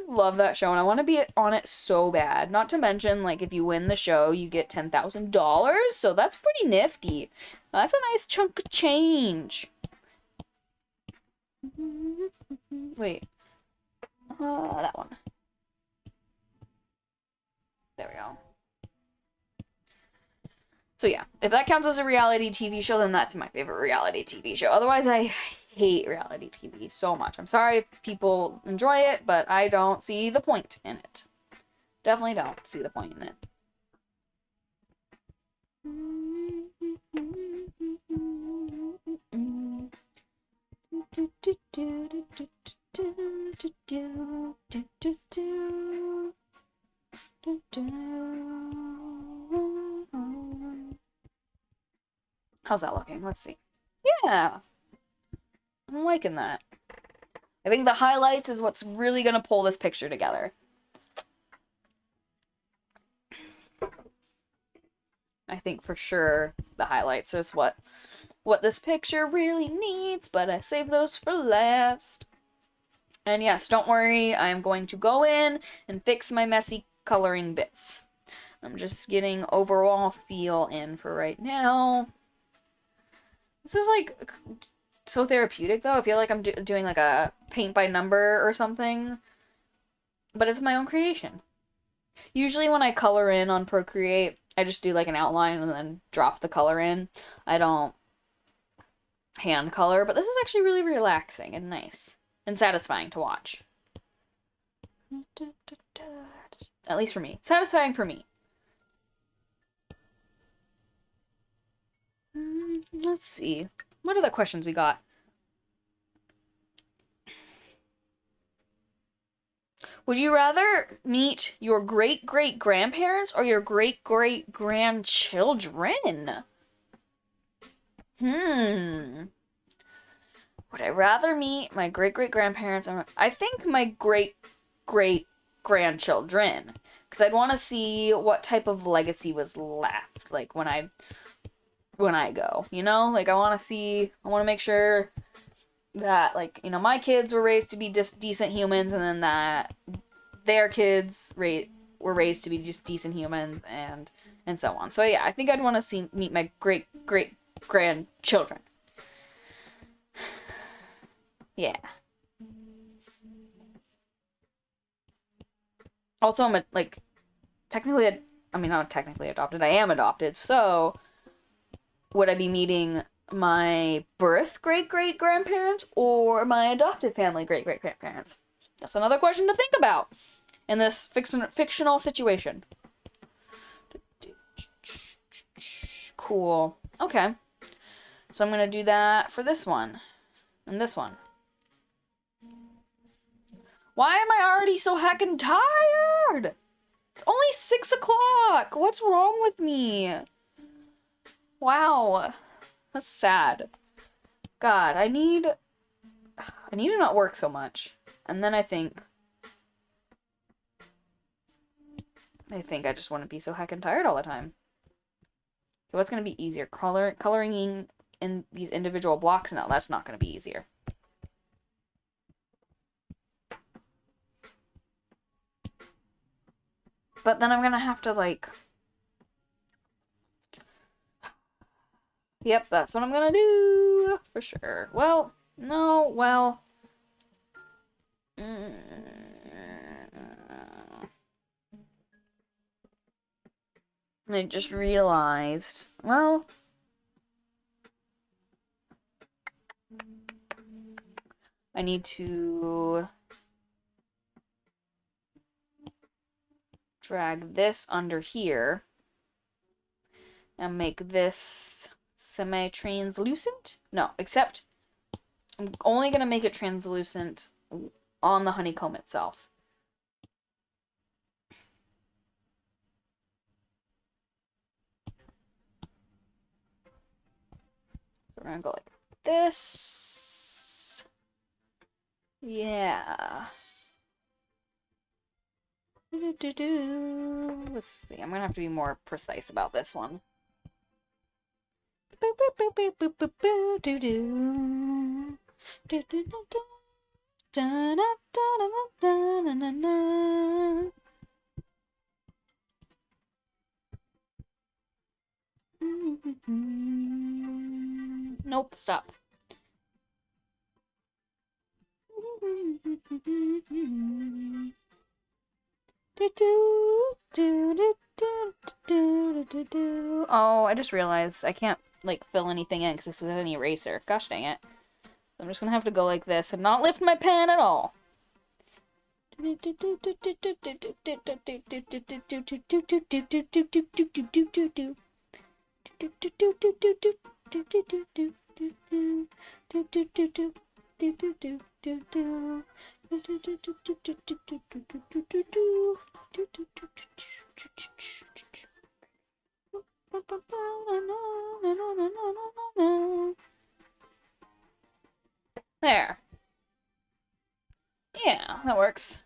love that show and I want to be on it so bad. Not to mention, like, if you win the show, you get $10,000. So that's pretty nifty. That's a nice chunk of change. Wait. That one. There we go. So yeah, if that counts as a reality TV show, then that's my favorite reality TV show. Otherwise, I hate reality TV so much. I'm sorry if people enjoy it, but I don't see the point in it. Definitely don't see the point in it. How's that looking? Let's see. Yeah. I'm liking that. I think the highlights is what's really gonna pull this picture together. I think for sure the highlights is what this picture really needs, but I saved those for last. And yes, don't worry, I'm going to go in and fix my messy coloring bits. I'm just getting overall feel in for right now. This is like so therapeutic though. I feel like I'm doing like a paint by number or something. But it's my own creation. Usually when I color in on Procreate, I just do like an outline and then drop the color in. I don't hand color, but this is actually really relaxing and nice and satisfying to watch. At least for me. Satisfying for me. Let's see. What other questions we got? Would you rather meet your great-great-grandparents or your great-great-grandchildren? Would I rather meet my great-great-grandparents or... I think my great-great-grandchildren. Because I'd want to see what type of legacy was left. Like, when I go, you know? Like, I want to make sure that, like, you know, my kids were raised to be decent humans, and then that their kids were raised to be just decent humans, and so on. So yeah, I think I'd want to meet my great-great-grandchildren. Yeah. Also, I'm not technically adopted. I am adopted, so would I be meeting my birth great-great-grandparents or my adopted family great-great-grandparents? That's another question to think about in this fictional situation. Cool. Okay. So I'm going to do that for this one and this one. Why am I already so heckin' tired? It's only 6 o'clock. What's wrong with me? Wow. That's sad. God, I need to not work so much. And then I think I just want to be so heckin' tired all the time. So what's going to be easier? Coloring in these individual blocks? No, that's not going to be easier. But then I'm going to have to, like, Yep, that's what I'm gonna do. For sure. Well, no, well... I just realized, well... I need to drag this under here and make this semi-translucent? No, except I'm only going to make it translucent on the honeycomb itself. So we're going to go like this. Yeah. Let's see. I'm going to have to be more precise about this one. Nope, stop. Oh, I just realized I can't, like, fill anything in because this is an eraser. Gosh dang it. I'm just gonna have to go like this and not lift my pen at all. There. Yeah, that works.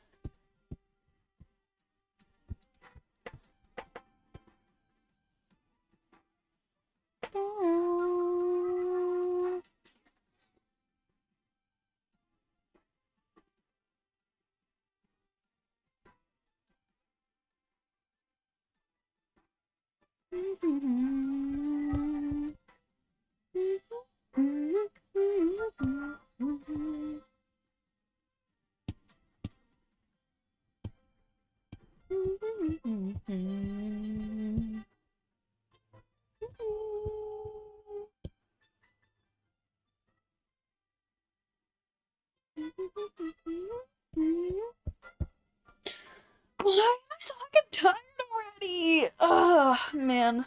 Why am I so fucking tired already? Oh, man.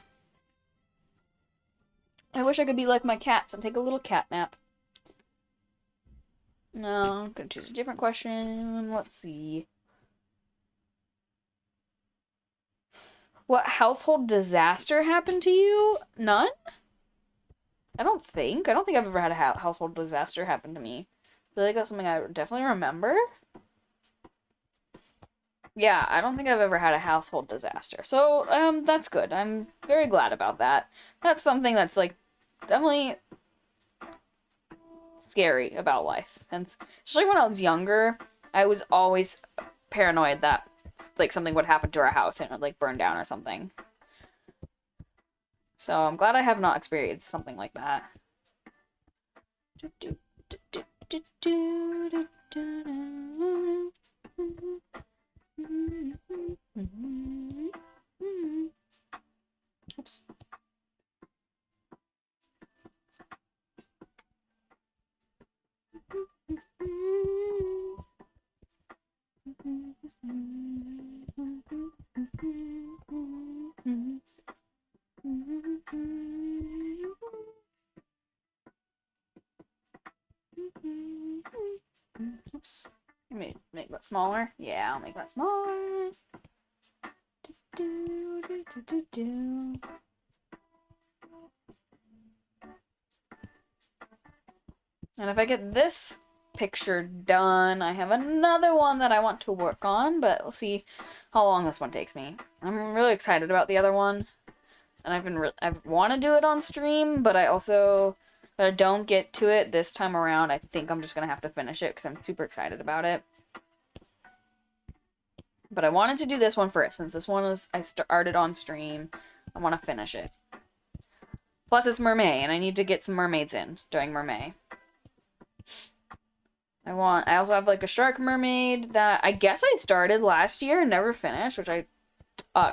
I wish I could be like my cats and take a little cat nap. No, I'm gonna choose a different question. Let's see. What household disaster happened to you? None? I don't think. I don't think I've ever had a household disaster happen to me. I feel like that's something I definitely remember. Yeah, I don't think I've ever had a household disaster. So, that's good. I'm very glad about that. That's something that's, like, definitely scary about life. And especially when I was younger, I was always paranoid that, like, something would happen to our house and it would, like, burn down or something. So I'm glad I have not experienced something like that. Oops. Oops. Make that smaller. Yeah, I'll make that smaller. And if I get this picture done, I have another one that I want to work on, but we'll see how long this one takes me. I'm really excited about the other one, and I want to do it on stream, but I also, if I don't get to it this time around, I think I'm just gonna have to finish it because I'm super excited about it. But I wanted to do this one first, since this one I started on stream. I want to finish it. Plus it's Mermaid, and I need to get some mermaids in during Mermaid. I also have like a shark mermaid that I guess I started last year and never finished, which I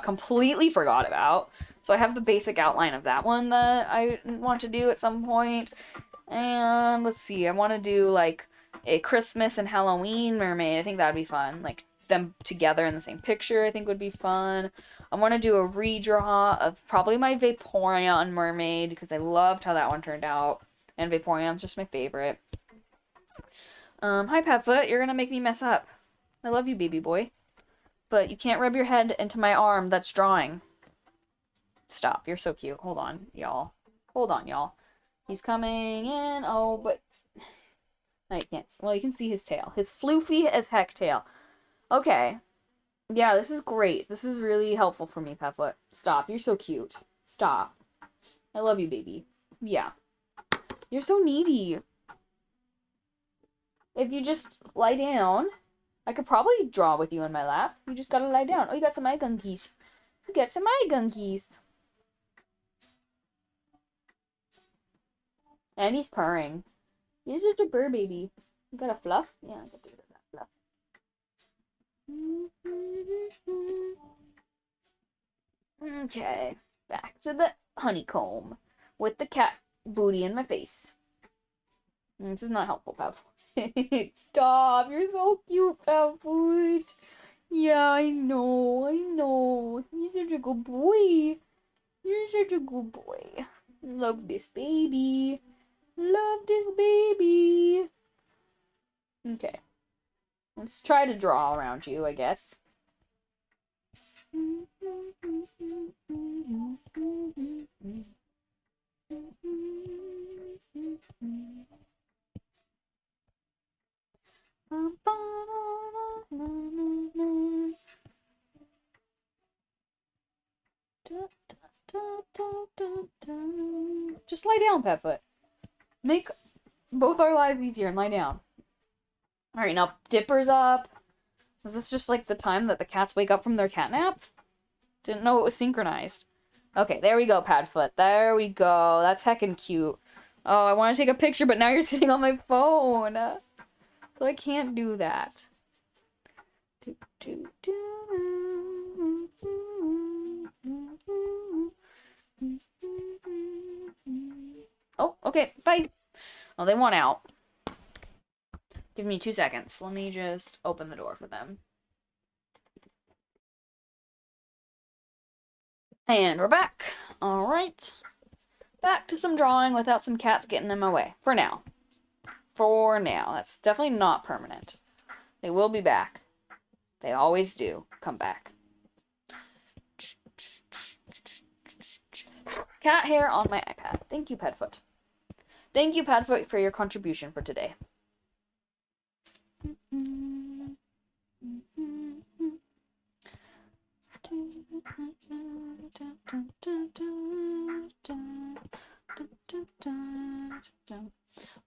completely forgot about. So I have the basic outline of that one that I want to do at some point. And let's see, I want to do like a Christmas and Halloween mermaid. I think that'd be fun. Like them together in the same picture, I think would be fun. I want to do a redraw of probably my Vaporeon mermaid because I loved how that one turned out. And Vaporeon's just my favorite. Hi Petfoot, you're gonna make me mess up. I love you, baby boy. But you can't rub your head into my arm that's drawing. Stop, you're so cute. Hold on, y'all. Hold on, y'all. He's coming in. Oh, but... No, you can't. Well, you can see his tail. His floofy as heck tail. Okay. Yeah, this is great. This is really helpful for me, Petfoot. Stop, you're so cute. Stop. I love you, baby. Yeah. You're so needy. If you just lie down, I could probably draw with you in my lap. You just gotta lie down. Oh, you got some eye gunkies. You got some eye gunkies. And he's purring. You're such a purr baby. You got a fluff? Yeah, I got to get that fluff. Okay, back to the honeycomb with the cat booty in my face. This is not helpful, Petfoot. Stop! You're so cute, Petfoot. Yeah, I know. You're such a good boy. You're such a good boy. Love this baby. Love this baby. Okay. Let's try to draw around you, I guess. Just lie down, Petfoot. Make both our lives easier and lie down. Alright, now Dipper's up. Is this just like the time that the cats wake up from their cat nap? Didn't know it was synchronized. Okay, there we go, Padfoot. There we go. That's heckin' cute. Oh, I want to take a picture, but now you're sitting on my phone. So I can't do that. Oh, okay, bye. Oh, they want out. Give me 2 seconds. Let me just open the door for them. And we're back. Alright. Back to some drawing without some cats getting in my way. For now. For now. That's definitely not permanent. They will be back. They always do come back. Cat hair on my iPad. Thank you, Padfoot. Thank you, Padfoot, for your contribution for today.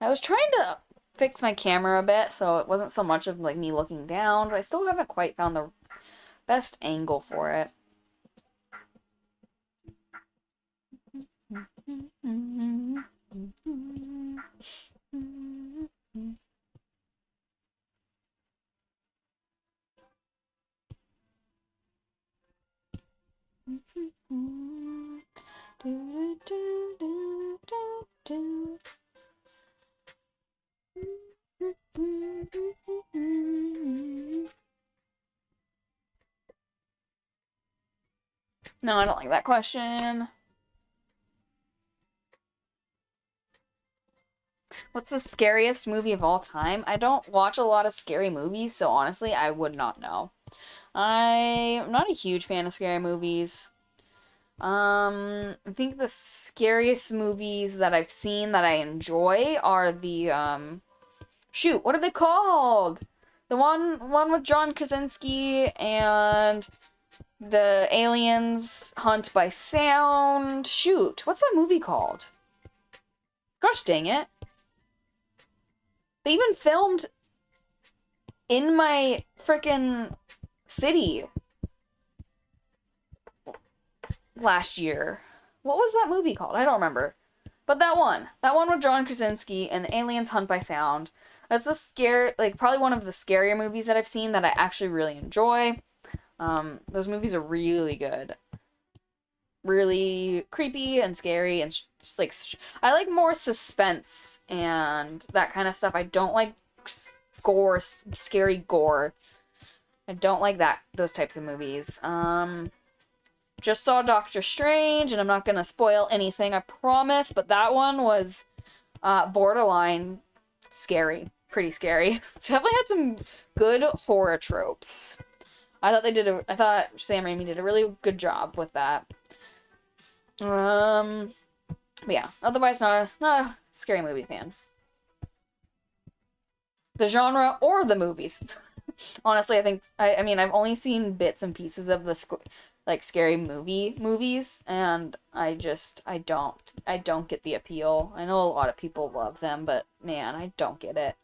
I was trying to fix my camera a bit so it wasn't so much of like me looking down, but I still haven't quite found the best angle for it. No, I don't like that question. What's the scariest movie of all time? I don't watch a lot of scary movies, so honestly, I would not know. I'm not a huge fan of scary movies. I think the scariest movies that I've seen that I enjoy are the, shoot, what are they called? The one with John Krasinski and the aliens hunt by sound. Shoot, what's that movie called? Gosh dang it. They even filmed in my frickin' city last year. What was that movie called? I don't remember. But that one with John Krasinski and the Aliens Hunt by Sound. That's a like probably one of the scarier movies that I've seen that I actually really enjoy. Those movies are really good, really creepy and scary, and just like I like more suspense and that kind of stuff. I don't like gore, scary gore. I don't like those types of movies. Just saw Doctor Strange, and I'm not gonna spoil anything, I promise, but that one was borderline scary, pretty scary. It's definitely had some good horror tropes. I thought Sam Raimi did a really good job with that. But yeah, otherwise not a scary movie fan. The genre or the movies. Honestly, I think I mean I've only seen bits and pieces of the like scary movies, and I don't get the appeal. I know a lot of people love them, but man, I don't get it.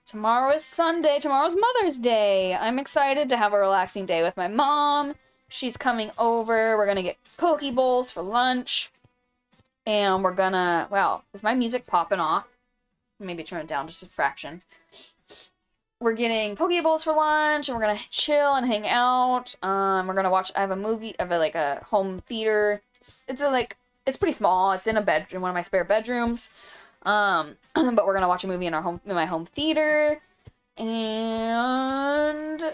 Tomorrow is Sunday. Tomorrow's Mother's Day. I'm excited to have a relaxing day with my mom. She's coming over. We're gonna get poke bowls for lunch. And we're gonna... Wow, is my music popping off? Maybe turn it down just a fraction. We're getting poke bowls for lunch, and we're gonna chill and hang out. We're gonna watch... I have a movie... I have like a home theater. It's pretty small. It's in in one of my spare bedrooms. But we're gonna watch a movie in my home theater, and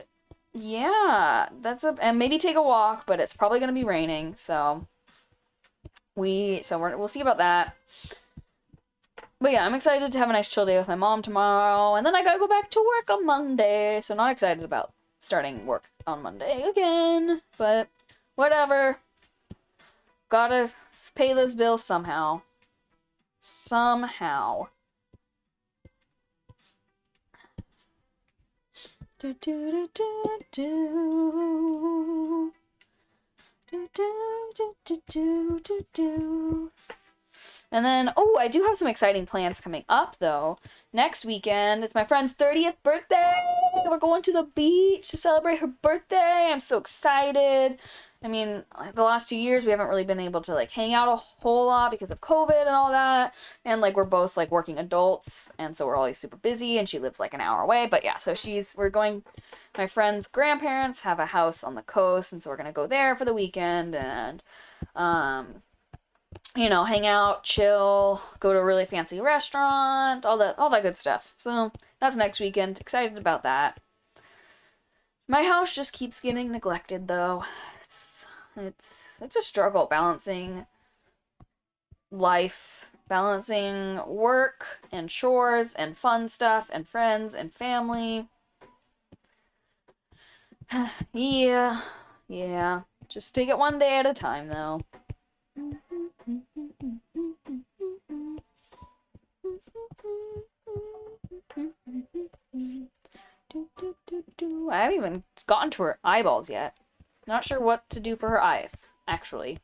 yeah, and maybe take a walk, but it's probably gonna be raining, so we'll see about that. But yeah, I'm excited to have a nice chill day with my mom tomorrow, and then I gotta go back to work on Monday, so not excited about starting work on Monday again, but whatever. Gotta pay those bills somehow. Somehow. Do, do, do, do, do. Do, do, do, do, do, do, do. And then, oh, I do have some exciting plans coming up, though. Next weekend, it's my friend's 30th birthday! We're going to the beach to celebrate her birthday! I'm so excited! I mean, the last 2 years, we haven't really been able to, like, hang out a whole lot because of COVID and all that. And, like, we're both, like, working adults, and so we're always super busy, and she lives, like, an hour away. But, yeah, so we're going... My friend's grandparents have a house on the coast, and so we're gonna go there for the weekend, and, you know, hang out, chill, go to a really fancy restaurant, all that good stuff. So that's next weekend. Excited about that. My house just keeps getting neglected, though. It's a struggle balancing life, balancing work and chores and fun stuff and friends and family. Yeah. Just take it one day at a time, though. I haven't even gotten to her eyeballs yet. Not sure what to do for her eyes, actually.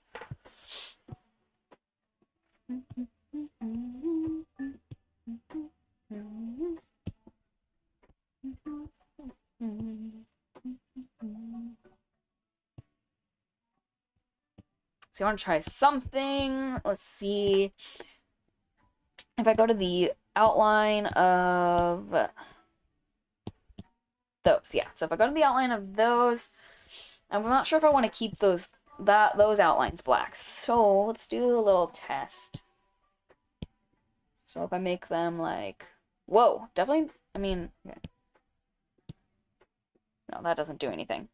So I want to try something. Let's see. If I go to the outline of those, yeah. So if I go to the outline of those, I'm not sure if I want to keep those outlines black. So let's do a little test. So if I make them like, whoa, definitely, I mean, okay. No, that doesn't do anything.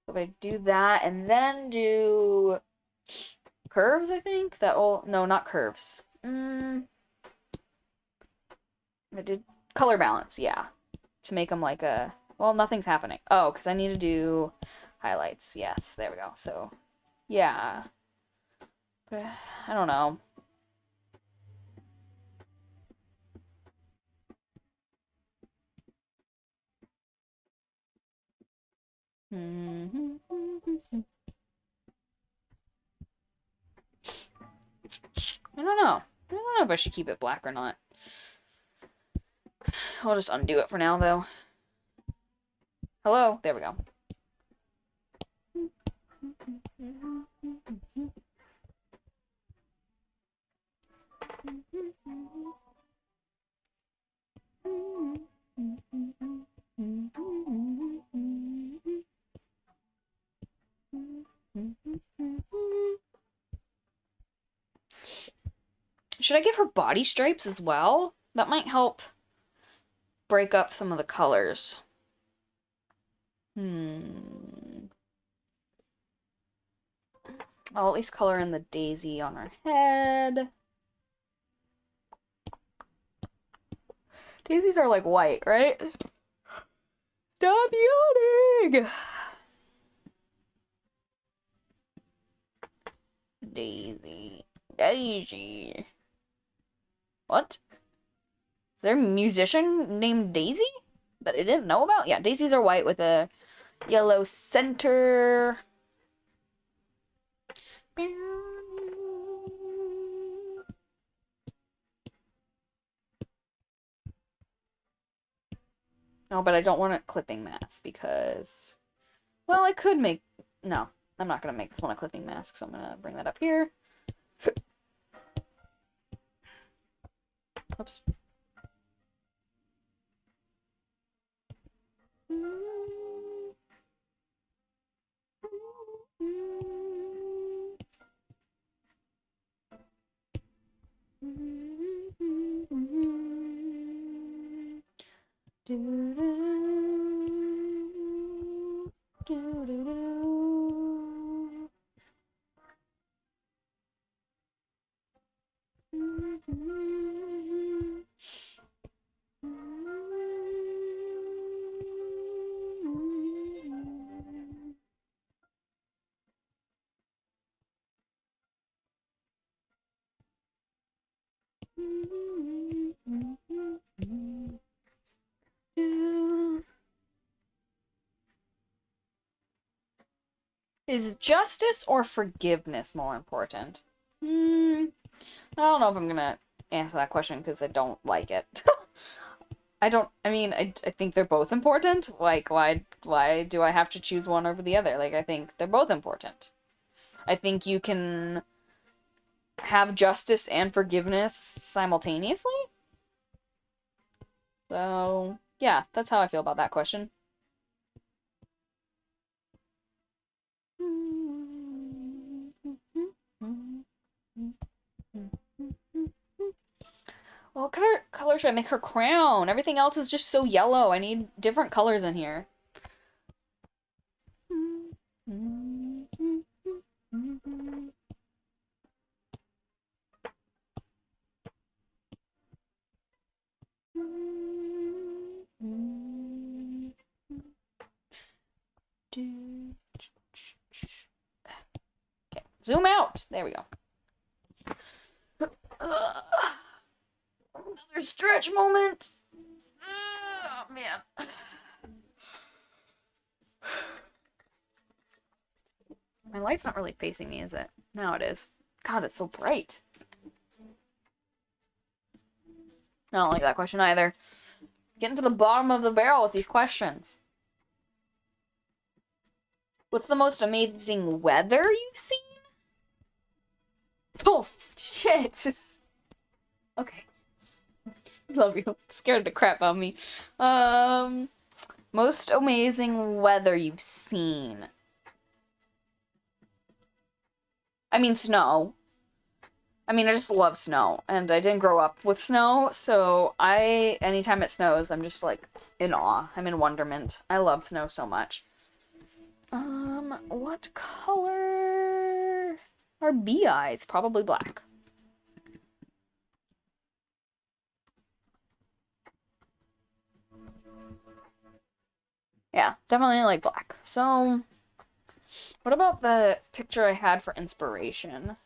If I do that and then do curves, I think no, not curves. I did color balance, yeah, to make them like well, nothing's happening. Oh, because I need to do highlights. Yes, there we go. So, yeah, I don't know. I don't know. I don't know if I should keep it black or not. I'll just undo it for now, though. Hello? There we go. Should I give her body stripes as well? That might help break up some of the colors. I'll at least color in the daisy on her head. Daisies are like white, right? Stop yawning! Daisy. Daisy. What? Is there a musician named Daisy that I didn't know about? Yeah, daisies are white with a yellow center. No, but I don't want a clipping mask because, well, I could make, no, I'm not going to make this one a clipping mask, so I'm going to bring that up here. Oops. Is justice or forgiveness more important? I don't know if I'm gonna answer that question because I don't like it. I think they're both important. Like, why do I have to choose one over the other? Like, I think they're both important. I think you can have justice and forgiveness simultaneously. So, yeah, that's how I feel about that question. What color should I make her crown? Everything else is just so yellow. I need different colors in here. Okay, zoom out. There we go. Another stretch moment. Oh, man. My light's not really facing me, is it? Now it is. God, it's so bright. I don't like that question either. Getting to the bottom of the barrel with these questions. What's the most amazing weather you've seen? Oh, shit. Okay. Love you. Scared the crap out of me. Most amazing weather you've seen. I mean, snow. I mean, I just love snow, and I didn't grow up with snow, so anytime it snows, I'm just, like, in awe. I'm in wonderment. I love snow so much. What color are bee eyes? Probably black. Yeah, definitely like black. So, what about the picture I had for inspiration?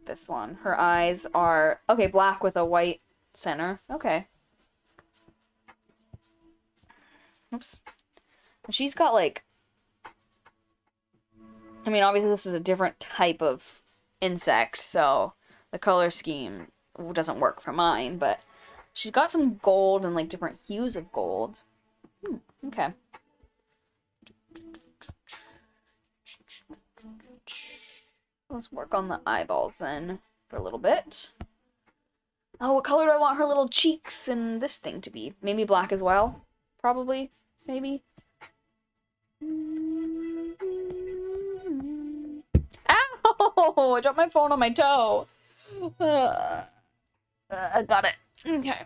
This one. Her eyes are, okay, black with a white center. Okay. Oops. She's got, like, I mean, obviously this is a different type of insect, so the color scheme doesn't work for mine, but she's got some gold and like different hues of gold. Okay. Let's work on the eyeballs then for a little bit. Oh, what color do I want her little cheeks and this thing to be? Maybe black as well? Probably. Maybe. Ow! I dropped my phone on my toe. I got it. Okay.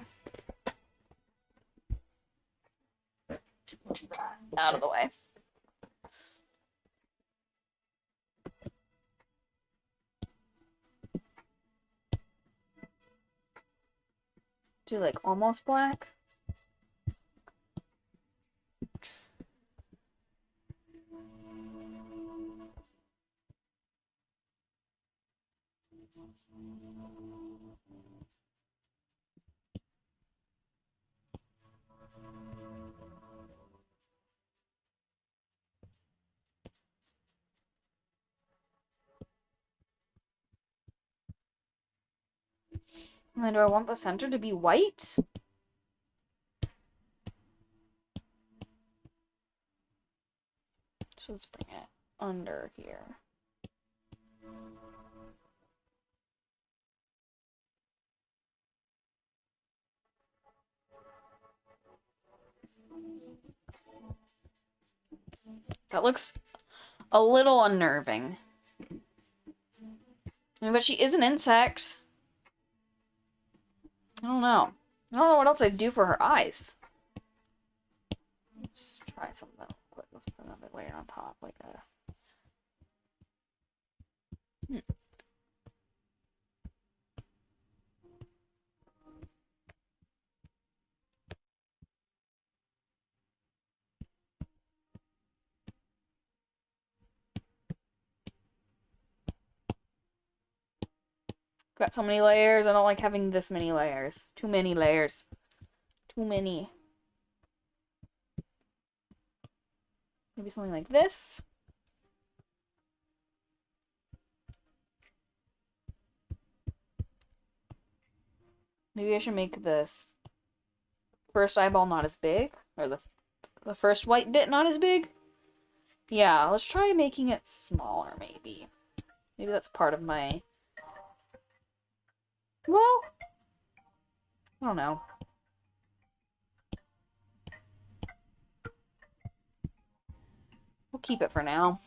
Out of the way. Do like almost black. And then do I want the center to be white? So let's bring it under here. That looks a little unnerving. But she is an insect. I don't know. I don't know what else I'd do for her eyes. Let's try something quick. Let's put another layer on top, like a... Got so many layers. I don't like having this many layers. Too many layers. Too many. Maybe something like this. Maybe I should make this first eyeball not as big. Or the first white bit not as big. Yeah, let's try making it smaller, maybe. Maybe that's part of my... Well, I don't know. We'll keep it for now.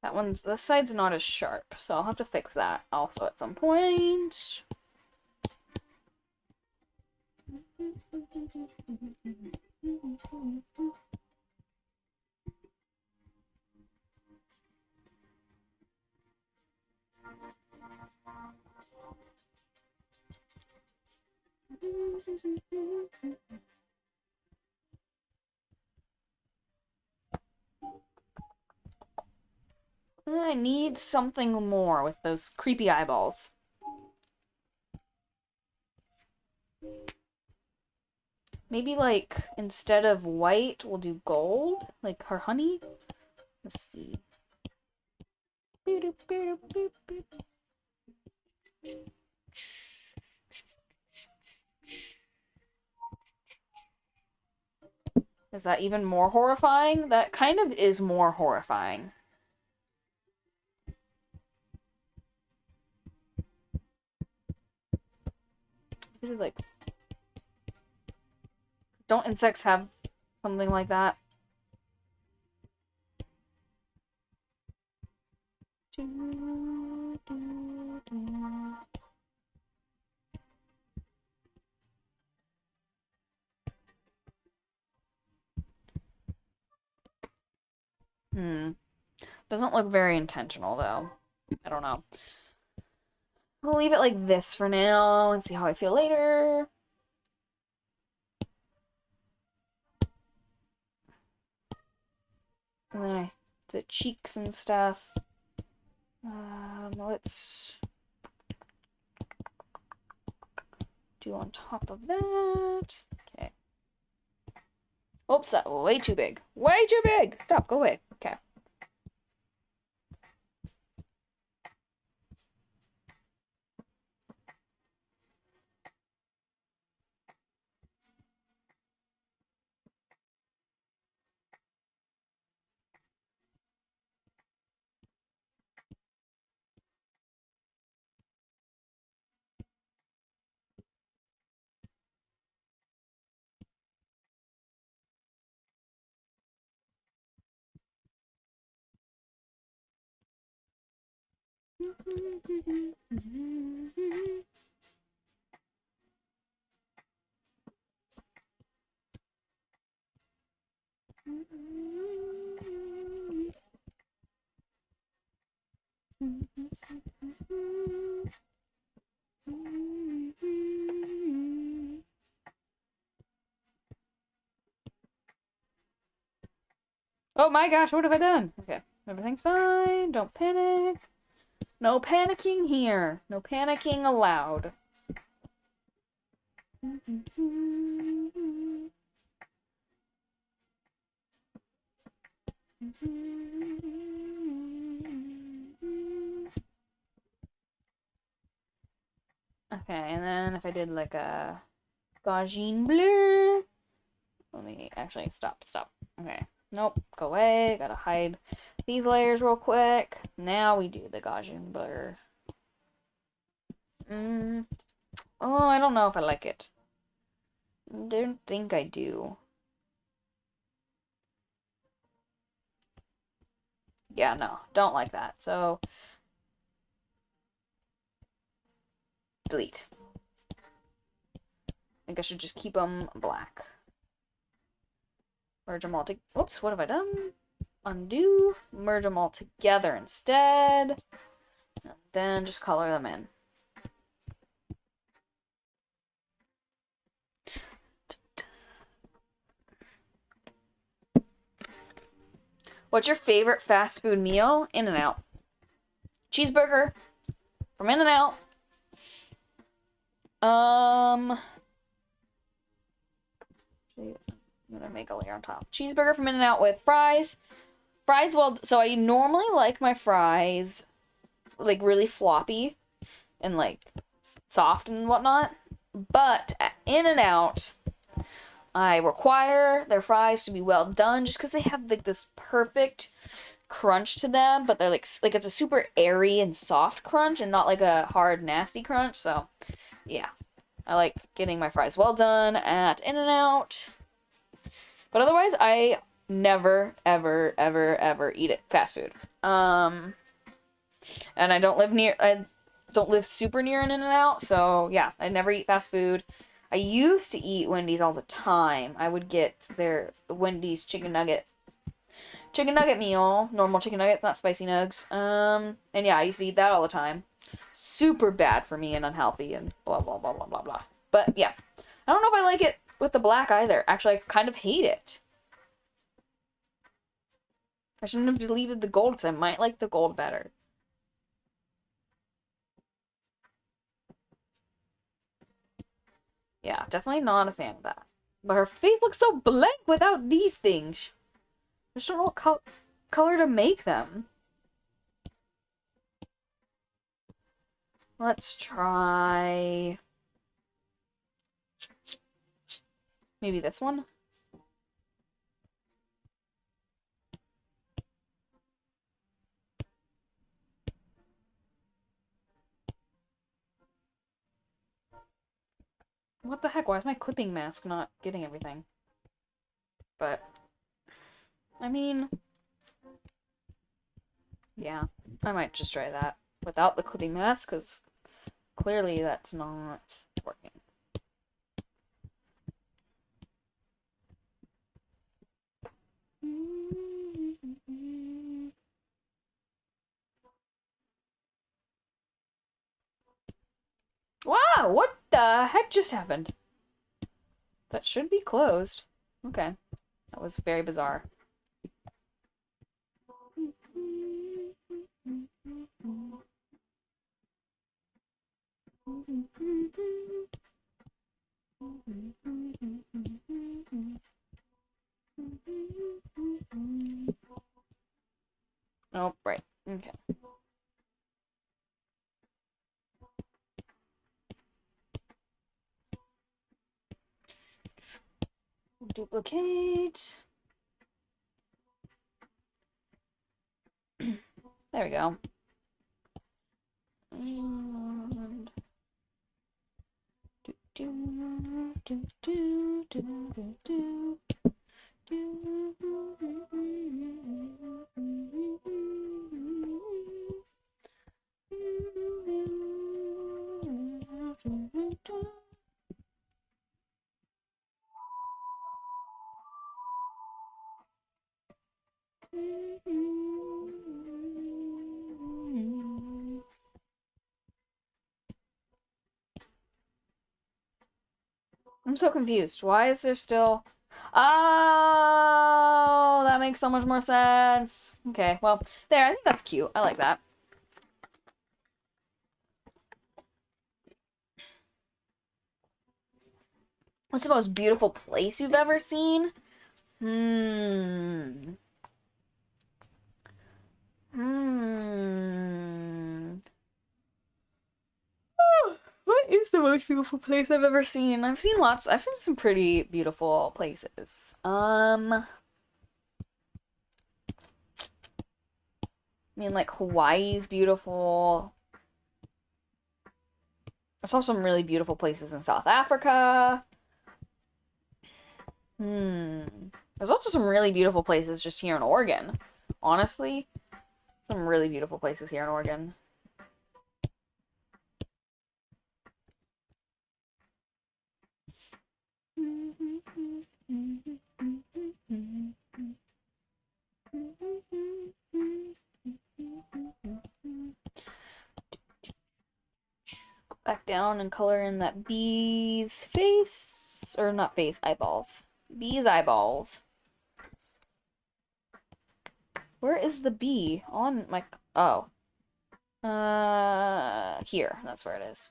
That one's, this side's not as sharp, so I'll have to fix that also at some point. I need something more with those creepy eyeballs. Maybe, like, instead of white, we'll do gold? Like her honey? Let's see. Is that even more horrifying? That kind of is more horrifying. Like, don't insects have something like that? Doesn't look very intentional, though. I don't know. We'll leave it like this for now and see how I feel later. And then the cheeks and stuff. Let's do on top of that. Okay. Oops, that was way too big. Way too big! Stop, go away. Okay. Oh my gosh, what have I done? Okay, everything's fine. Don't panic. No panicking here. No panicking allowed. Okay, and then if I did like a gaugine bleu. Let me actually stop. Okay. Nope, go away. Gotta hide these layers real quick. Now we do the gaugine blur. Oh, I don't know if I like it. Don't think I do. Yeah, no, don't like that. So, delete. I think I should just keep them black. Merge them all together. Oops, what have I done? Undo. Merge them all together instead. And then just color them in. What's your favorite fast food meal? In-N-Out. Cheeseburger from In-N-Out. I'm gonna make a layer on top. Cheeseburger from In-N-Out with fries. Fries, well, so I normally like my fries like really floppy and like soft and whatnot. But at In-N-Out, I require their fries to be well done just because they have like this perfect crunch to them, but they're like it's a super airy and soft crunch and not like a hard nasty crunch. So yeah, I like getting my fries well done at In-N-Out. But otherwise, I never ever eat it fast food. And I don't live super near an In-N-Out, so yeah, I never eat fast food. I used to eat Wendy's all the time. I would get their Wendy's chicken nugget meal, normal chicken nuggets, not spicy nugs. And yeah, I used to eat that all the time. Super bad for me and unhealthy and blah blah blah blah blah blah. But yeah, I don't know if I like it with the black either. Actually, I kind of hate it. I shouldn't have deleted the gold because I might like the gold better. Yeah, definitely not a fan of that. But her face looks so blank without these things. I just don't know what color to make them. Let's try maybe this one. What the heck? Why is my clipping mask not getting everything? But, I mean, yeah, I might just try that without the clipping mask, because clearly that's not working. Ah, what the heck just happened? That should be closed. Okay. That was very bizarre. Oh, right. Okay. Duplicate. There we go. And I'm so confused. Why is there still... Oh, that makes so much more sense. Okay, well, there, I think that's cute. I like that. What's the most beautiful place you've ever seen? Hmm. What is the most beautiful place I've ever seen? I've seen lots. I've seen some pretty beautiful places. I mean, like, Hawaii's beautiful. I saw some really beautiful places in South Africa. There's also some really beautiful places just here in Oregon. Honestly, some really beautiful places here in Oregon. Go back down and color in that bee's face. Or not face, eyeballs. Bee's eyeballs. Where is the bee? On my... Oh. Here. That's where it is.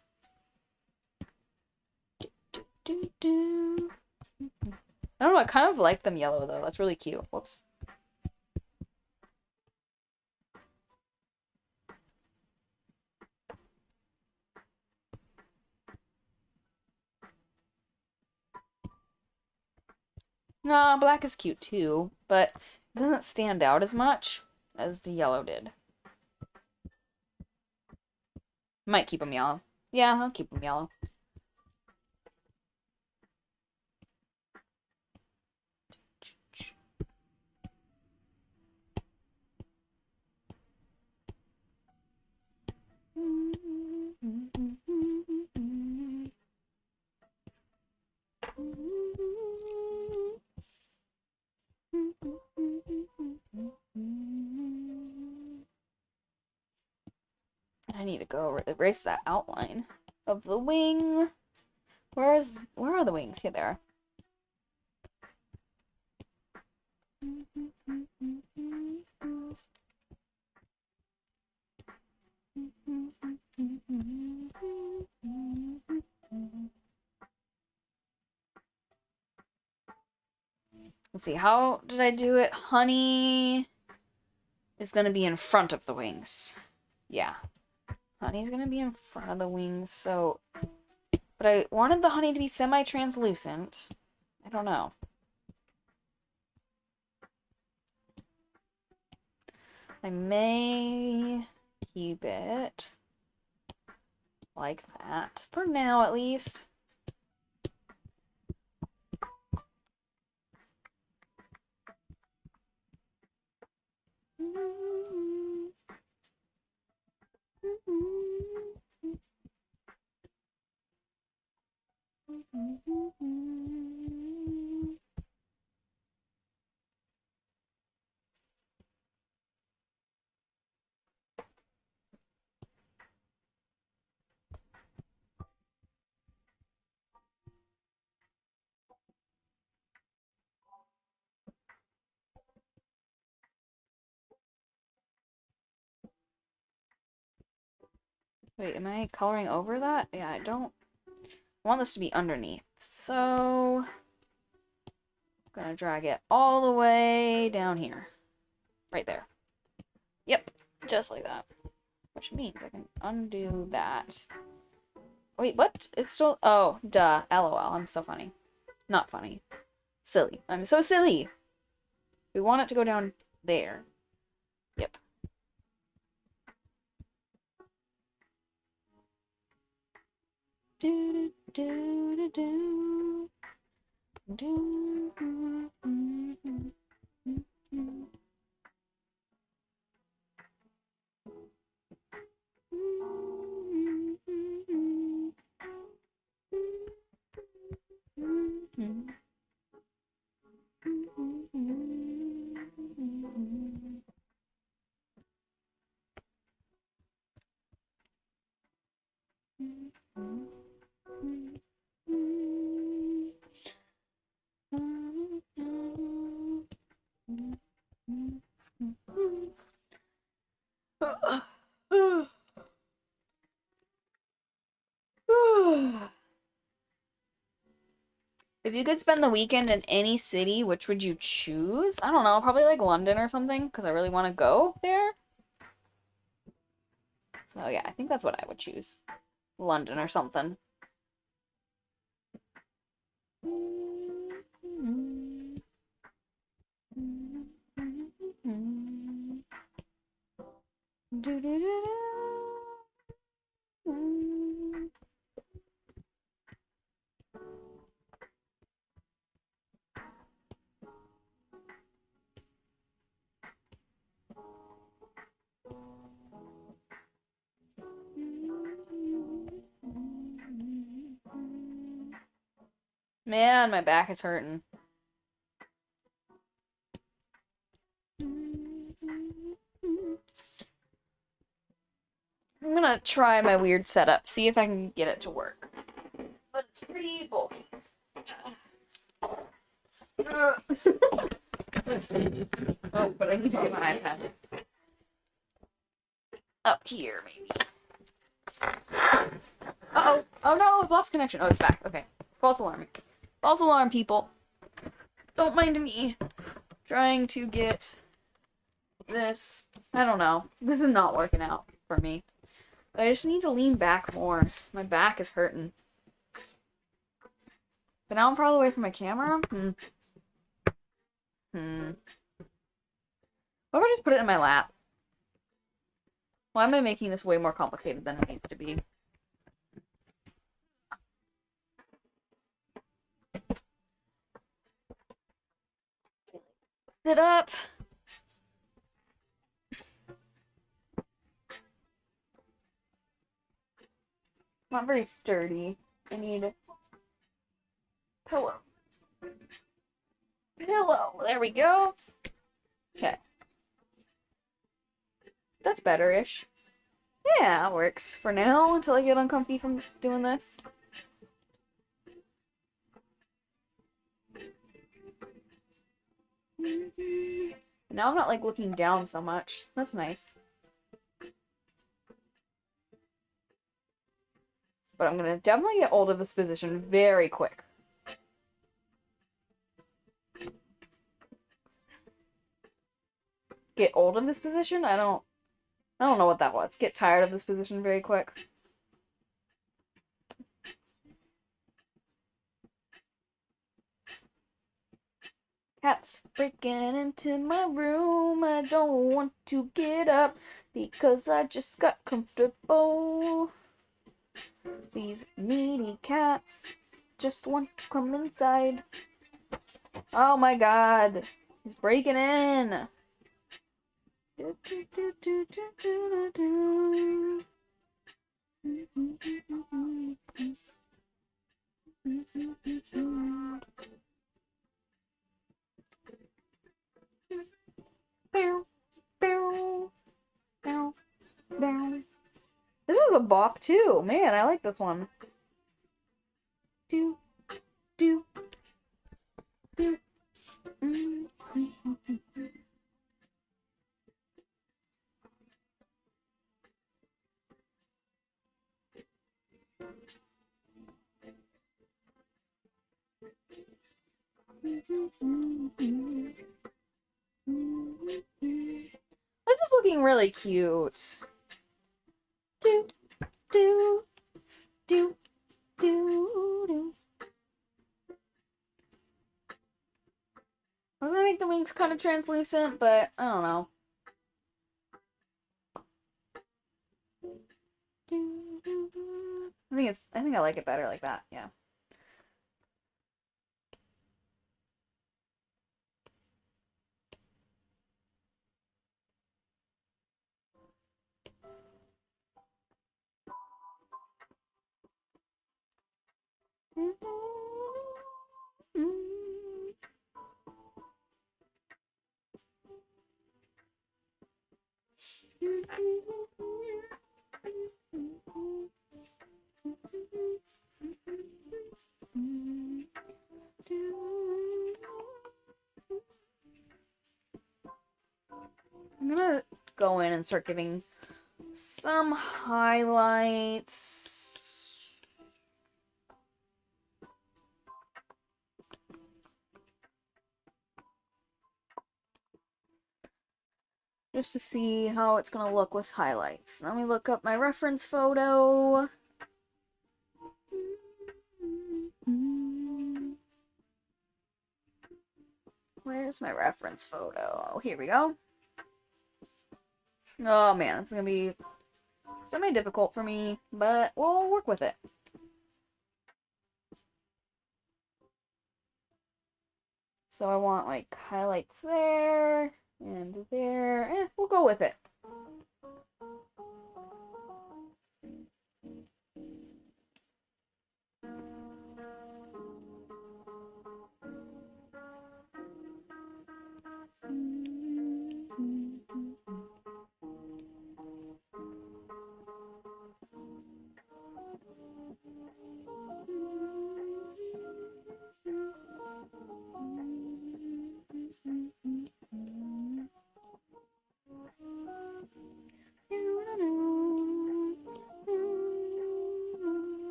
I don't know, I kind of like them yellow, though. That's really cute. Whoops. Nah, black is cute, too. But it doesn't stand out as much as the yellow did. Might keep them yellow. Yeah, I'll keep them yellow. I need to go erase that outline of the wing. Where are the wings? Here they are. Let's see, how did I do it? Honey is going to be in front of the wings. Yeah. Honey's going to be in front of the wings, so... But I wanted the honey to be semi-translucent. I don't know. I may keep it like that. For now, at least. Wait, am I coloring over that? Yeah, I don't want this to be underneath. So, I'm gonna drag it all the way down here. Right there. Yep, just like that. Which means I can undo that. Wait, what? It's still... Oh, duh. LOL. I'm so funny. Not funny. Silly. I'm so silly. We want it to go down there. Yep. Do do do do do do do. If you could spend the weekend in any city, which would you choose? I don't know, probably like London or something, because I really want to go there. So yeah, I think that's what I would choose. London or something. Man, my back is hurting. I'm gonna try my weird setup, see if I can get it to work. But it's pretty bulky. Let's see. Oh, but I need to get my iPad. Up here, maybe. Uh-oh. Oh no, I've lost connection. Oh, it's back. Okay. It's false alarm. False alarm, people. Don't mind me trying to get this. I don't know. This is not working out for me. But I just need to lean back more. My back is hurting. But now I'm far away from my camera? What if I just put it in my lap? Why am I making this way more complicated than it needs to be? Sit up. Not very sturdy. I need a pillow. Pillow. There we go. Okay. That's better-ish. Yeah, that works for now until I get uncomfy from doing this. Now I'm not like looking down so much. That's nice. But I'm gonna definitely get old of this position very quick. Get old of this position? I don't know what that was. Get tired of this position very quick. Cat's breaking into my room. I don't want to get up because I just got comfortable. These needy cats just want to come inside. Oh my god. He's breaking in. This is a bop too. Man, I like this one. Do, do, do. This is looking really cute. Do, do, do, do, do. I'm gonna make the wings kind of translucent, but I don't know. I think I like it better like that, yeah. I'm gonna go in and start giving some highlights. Just to see how it's gonna look with highlights. Let me look up my reference photo. Where's my reference photo? Oh, here we go. Oh man, it's gonna be semi-difficult for me, but we'll work with it. So I want like highlights there and there. We'll go with it.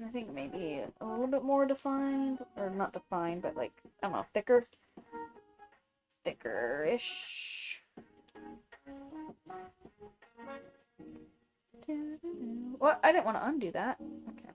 I think maybe a little bit more defined, or not defined, but like, I don't know, thicker. Thicker-ish. Well, I didn't want to undo that. Okay.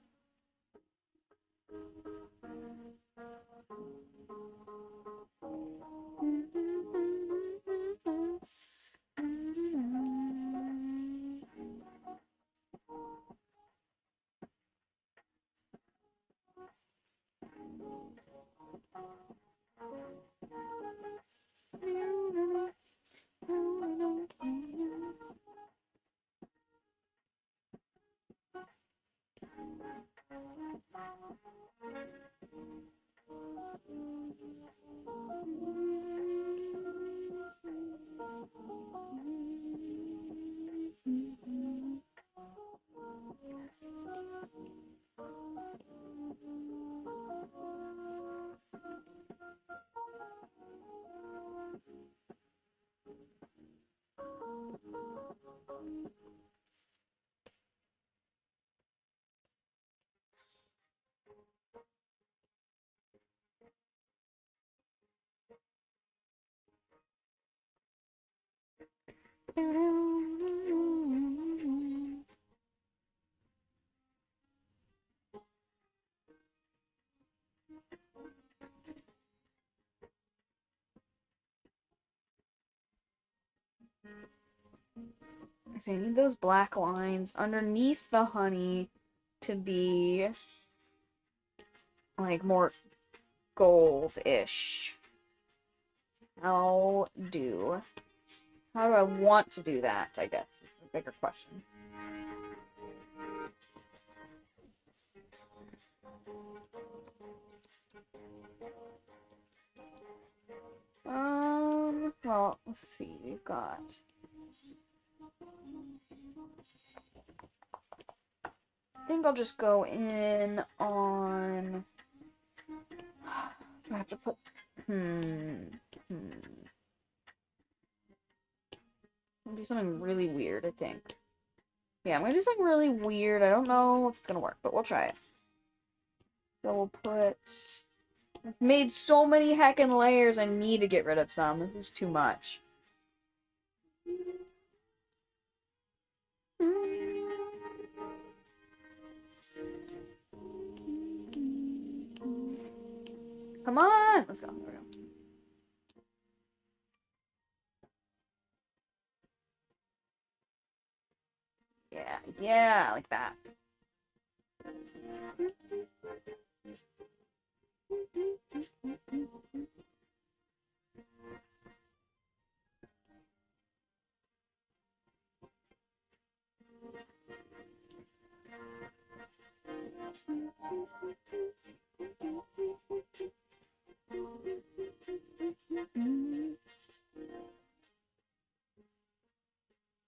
So you need those black lines underneath the honey to be like more gold-ish. How do I want to do that, I guess, is the bigger question. Well, let's see, we've got think I'll just go in on... I have to put... I'll do something really weird, I think. Yeah, I'm gonna do something really weird. I don't know if it's gonna work, but we'll try it. So we'll put... I've made so many heckin' layers, I need to get rid of some. This is too much. Come on! Let's go. There we go. Yeah, like that.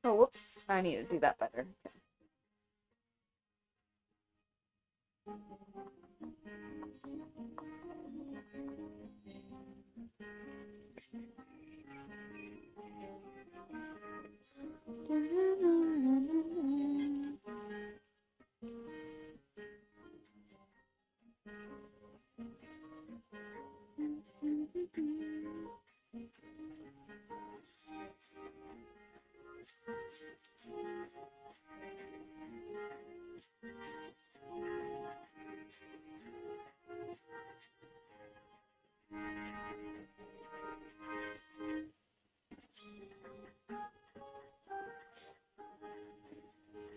Oh, whoops. I need to do that better.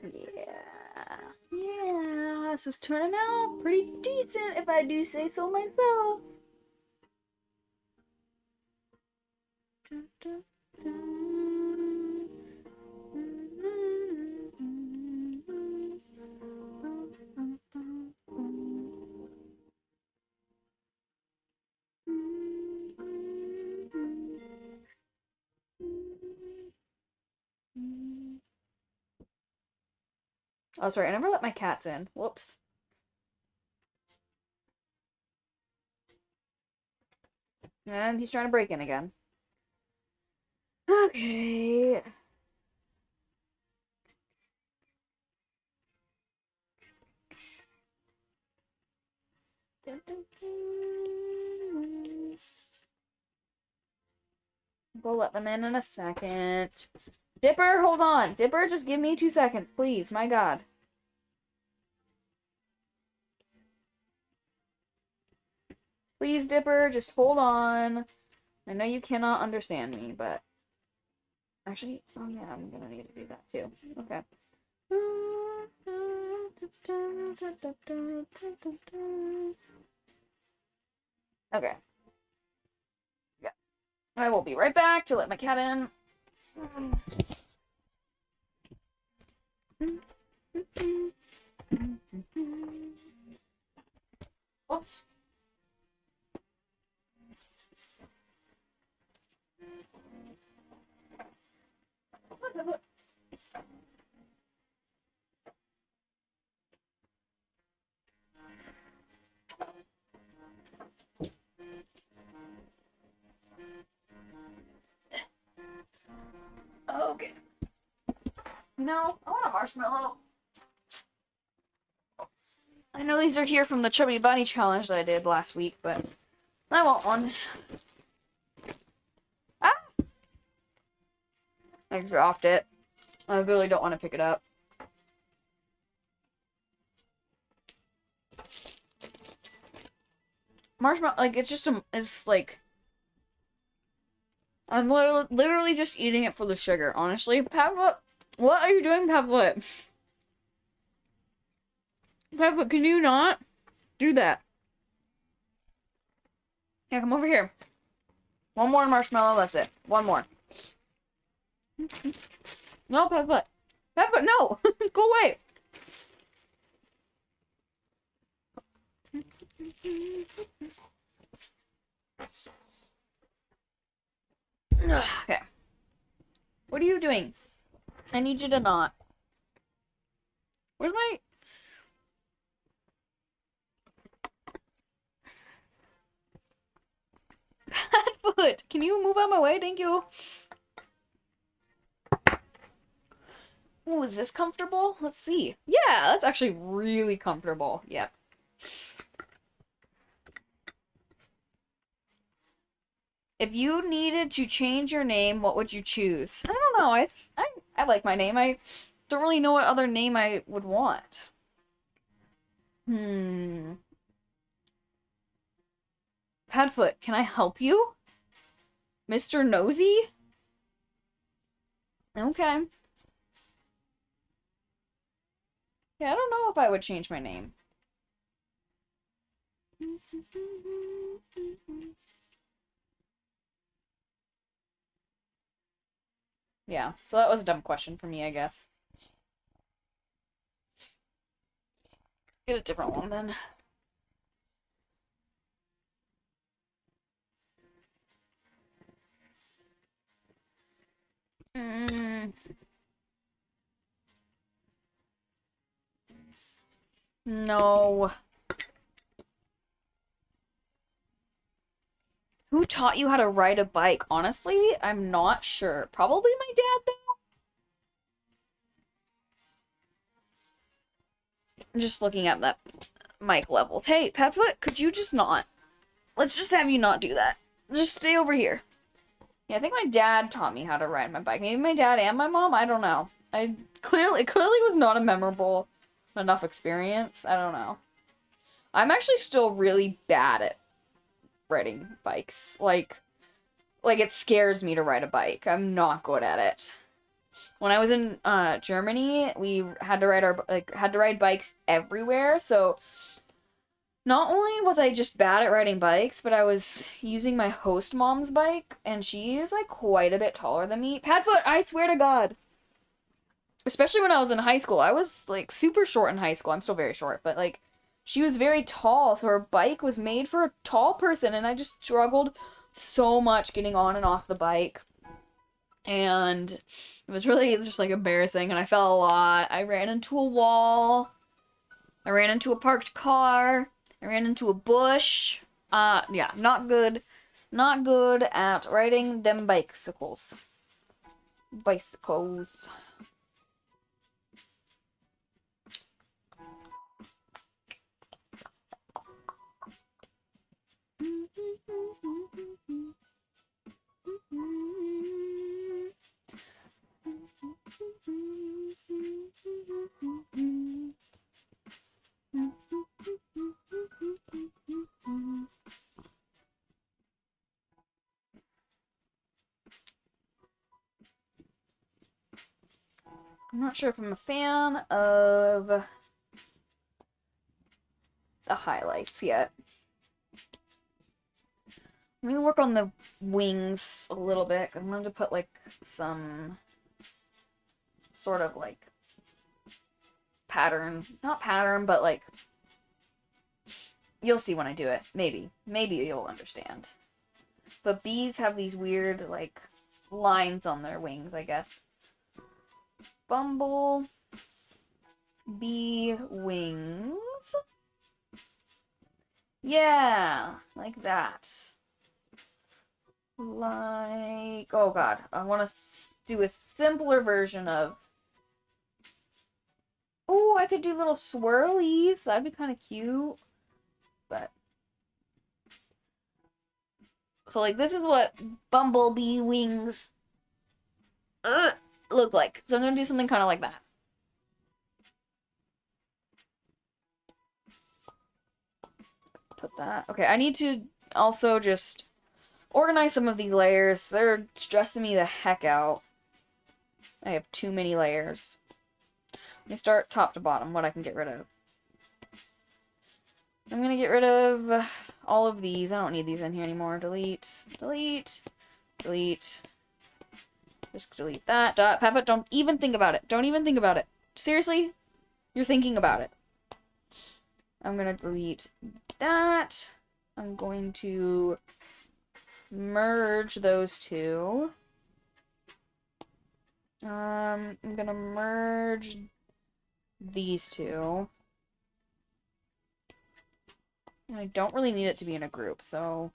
Okay. Yeah, this is turning out pretty decent if I do say so myself. Oh, sorry, I never let my cats in. Whoops. And he's trying to break in again. Okay. We'll let them in a second. Dipper, hold on. Dipper, just give me 2 seconds, please. My God. Please, Dipper, just hold on. I know you cannot understand me, but... Actually, oh yeah, I'm gonna need to do that too. Okay. Okay. Yeah. I will be right back to let my cat in. Oops. Okay. No, I want a marshmallow. I know these are here from the Chubby Bunny challenge that I did last week, but I want one. Ah! I dropped it. I really don't want to pick it up. Marshmallow, like, it's just it's like... I'm literally just eating it for the sugar, honestly. Pavlet, what are you doing, Pavlet? Pavlet, can you not do that? Yeah, come over here. One more marshmallow, that's it. One more. No, Pavlet. Pavlet, no! Go away! Okay. What are you doing? I need you to not. Where's my... Padfoot, can you move out my way? Thank you. Ooh, is this comfortable? Let's see. Yeah, that's actually really comfortable. Yep. If you needed to change your name, what would you choose? I don't know. I like my name. I don't really know what other name I would want. Padfoot, can I help you? Mr. Nosy? Okay. Yeah, I don't know if I would change my name. Yeah, so that was a dumb question for me, I guess. Get a different one then. No. Who taught you how to ride a bike? Honestly, I'm not sure. Probably my dad, though. I'm just looking at that mic level. Hey, Padfoot, could you just not? Let's just have you not do that. Just stay over here. Yeah, I think my dad taught me how to ride my bike. Maybe my dad and my mom? I don't know. It clearly was not a memorable enough experience. I don't know. I'm actually still really bad at riding bikes. Like it scares me to ride a bike. I'm not good at it. When I was in Germany, we had to ride bikes everywhere. So not only was I just bad at riding bikes, but I was using my host mom's bike, and she is like quite a bit taller than me. Padfoot, I swear to God. Especially when I was in high school. I was like super short in high school. I'm still very short, but like she was very tall, so her bike was made for a tall person, and I just struggled so much getting on and off the bike. And it was really just like embarrassing, and I fell a lot. I ran into a wall. I ran into a parked car. I ran into a bush. Yeah, not good. Not good at riding them bicycles. Bicycles. I'm not sure if I'm a fan of the highlights yet. I'm gonna work on the wings a little bit. I'm going to put like some sort of like pattern. Not pattern, but like you'll see when I do it. Maybe. Maybe you'll understand. But bees have these weird like lines on their wings, I guess. Bumble bee wings. Yeah, like that. Like, oh god, I want to do a simpler version of. Oh, I could do little swirlies. That'd be kind of cute. But so like this is what bumblebee wings look like. So I'm gonna do something kind of like that. Put that. Okay, I need to also just organize some of these layers. They're stressing me the heck out. I have too many layers. Let me start top to bottom, what I can get rid of. I'm gonna get rid of all of these. I don't need these in here anymore. Delete, delete, delete. Just delete that. Peppa, don't even think about it. Don't even think about it. Seriously? You're thinking about it. I'm gonna delete that. I'm going to merge those two. I'm gonna merge these two. I don't really need it to be in a group, so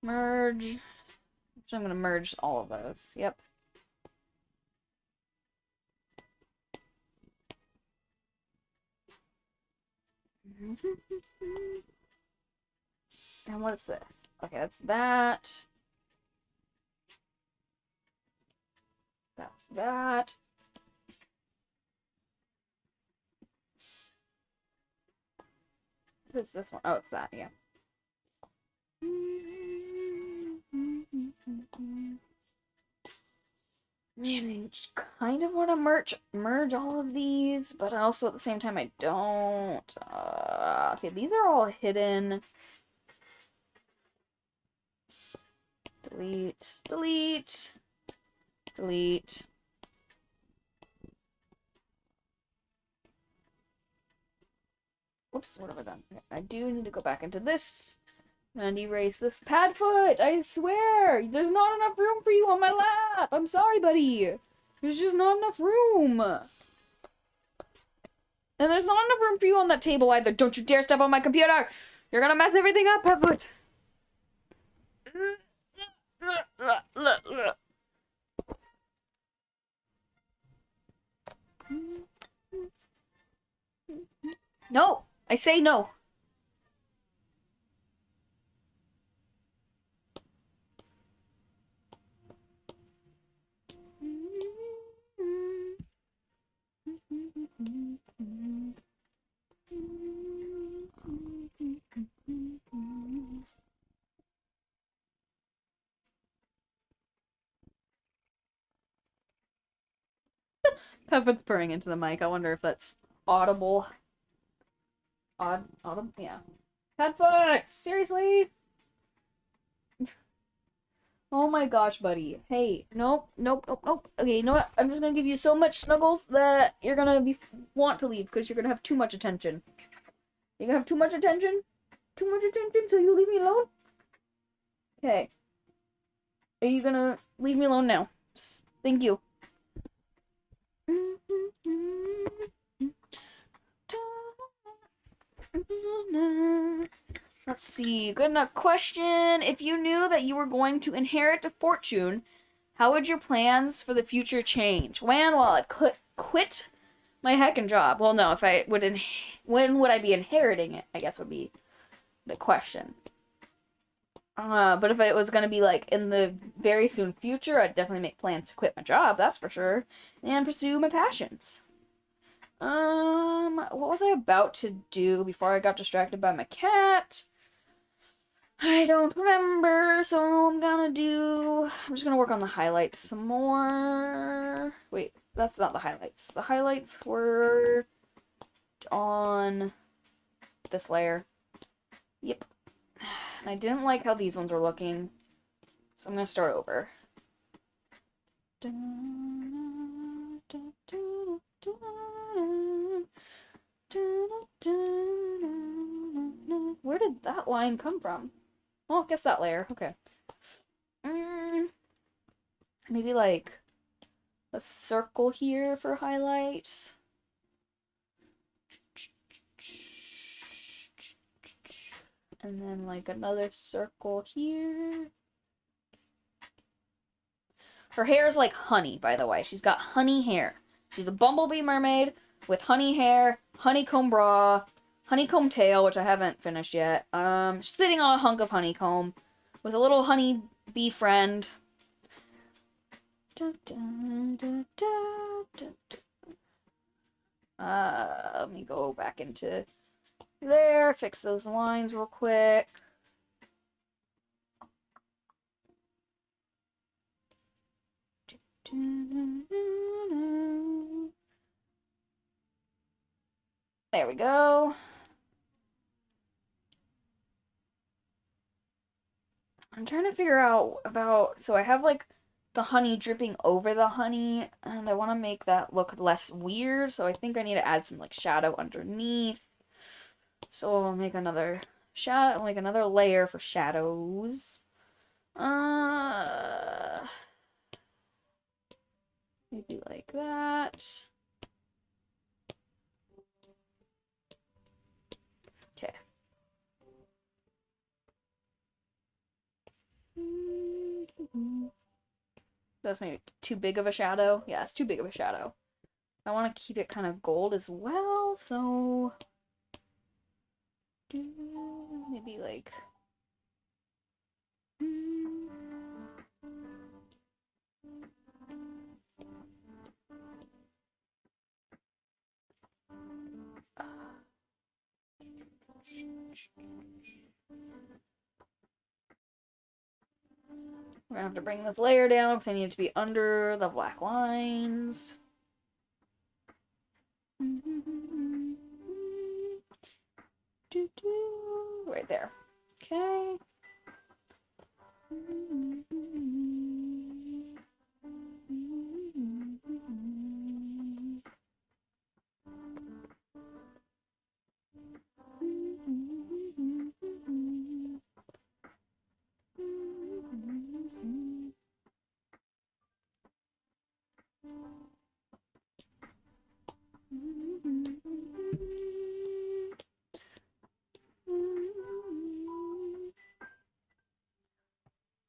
Merge. So I'm gonna merge all of those. Yep. And what is this? Okay, that's that. That's that. What's this one? Oh, it's that, yeah. Man, I just kind of want to merge all of these, but also at the same time I don't. Okay, these are all hidden. Delete, delete, delete. Whoops, what have I done? I do need to go back into this and erase this Padfoot. I swear, there's not enough room for you on my lap. I'm sorry, buddy. There's just not enough room. And there's not enough room for you on that table either. Don't you dare step on my computer. You're gonna mess everything up, Padfoot. No, I say no. Pepper's purring into the mic. I wonder if that's audible. Audible? Yeah. Padfoot! Seriously? Oh my gosh, buddy. Hey, nope, nope, nope, nope. Okay, you know what? I'm just gonna give you so much snuggles that you're gonna want to leave because you're gonna have too much attention. You're gonna have too much attention? Too much attention, so you leave me alone? Okay. Are you gonna leave me alone now? Thank you. Let's see. Good enough question. If you knew that you were going to inherit a fortune, how would your plans for the future change? When will I quit my heckin' job? Well, no. If I would, when would I be inheriting it? I guess would be the question. But if it was gonna be like in the very soon future, I'd definitely make plans to quit my job. That's for sure, and pursue my passions. What was I about to do before I got distracted by my cat? I don't remember, so I'm just gonna work on the highlights some more. Wait, that's not the highlights. The highlights were on this layer. Yep. And I didn't like how these ones were looking, so I'm gonna start over. Where did that line come from? Oh, I guess that layer. Okay. Maybe like a circle here for highlights. And then like another circle here. Her hair is like honey, by the way. She's got honey hair. She's a bumblebee mermaid with honey hair, honeycomb bra, honeycomb tail, which I haven't finished yet. She's sitting on a hunk of honeycomb with a little honey bee friend. Let me go back into there, fix those lines real quick. There we go. I'm trying to figure out about, so I have like the honey dripping over the honey, and I want to make that look less weird, so I think I need to add some like shadow underneath. So I'll make another shadow, like another layer for shadows. Maybe like that. Okay. That's maybe too big of a shadow. Yeah, it's too big of a shadow. I want to keep it kind of gold as well, so maybe like we're gonna have to bring this layer down because I need it to be under the black lines. Right there. Okay.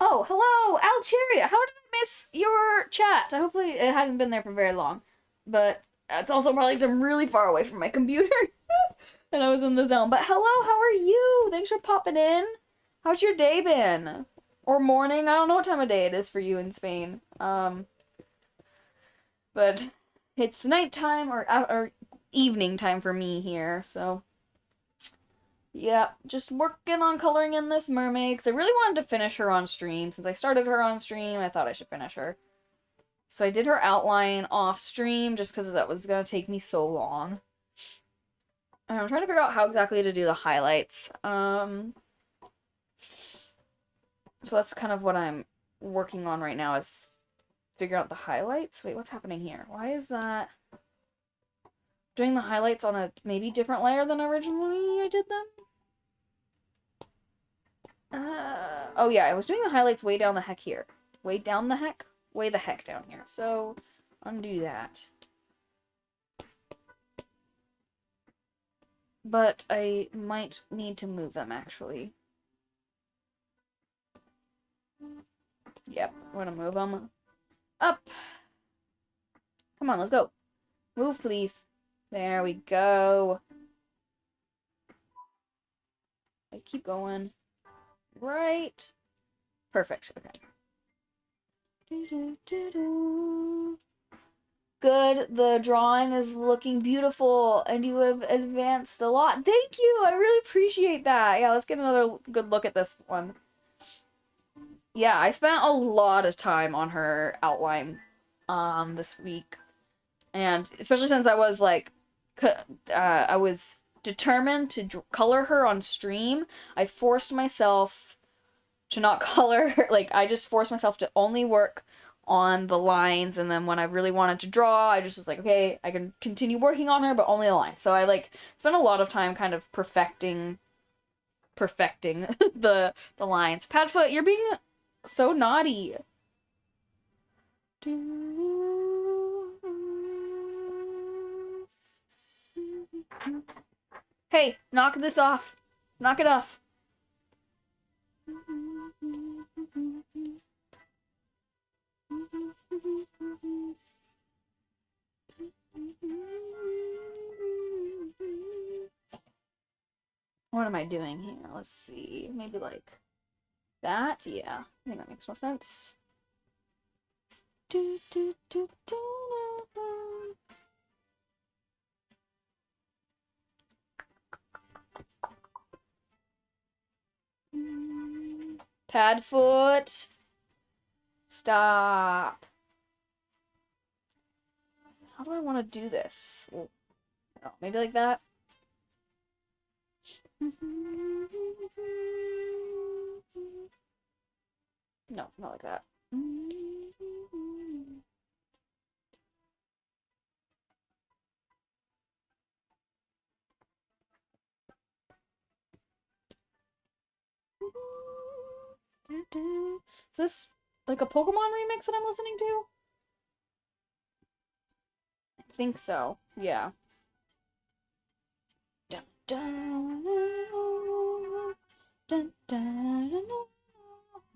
Oh, hello, Algeria. How did I miss your chat? Hopefully it hadn't been there for very long. But it's also probably because I'm really far away from my computer. And I was in the zone. But hello, how are you? Thanks for popping in. How's your day been? Or morning? I don't know what time of day it is for you in Spain. But it's nighttime or evening time for me here, so yeah, just working on coloring in this mermaid, because I really wanted to finish her on stream. Since I started her on stream, I thought I should finish her. So I did her outline off stream, just because that was going to take me so long. And I'm trying to figure out how exactly to do the highlights. So that's kind of what I'm working on right now, is figure out the highlights. Wait, what's happening here? Why is that doing the highlights on a maybe different layer than originally I did them? Oh yeah, I was doing the highlights way down the heck here. Way down the heck? Way the heck down here. So, undo that. But I might need to move them, actually. Yep, we're gonna move them up. Come on, let's go. Move, please. There we go. I keep going. Right. Perfect. Okay. Good. The drawing is looking beautiful, and you have advanced a lot. Thank you. I really appreciate that. Yeah, let's get another good look at this one. Yeah, I spent a lot of time on her outline this week. And especially since I was like I was determined to color her on stream, I forced myself to not color her. Like, I just forced myself to only work on the lines, and then when I really wanted to draw, I just was like, okay, I can continue working on her, but only the lines. So I like spent a lot of time kind of perfecting the lines. Padfoot, you're being so naughty. Hey, knock this off. Knock it off. What am I doing here? Let's see. Maybe like that? Yeah, I think that makes more sense. Padfoot. Stop. How do I want to do this? Oh, maybe like that? No, not like that. Is this like a Pokemon remix that I'm listening to? I think so. Yeah. Dun, dun, dun, dun, dun.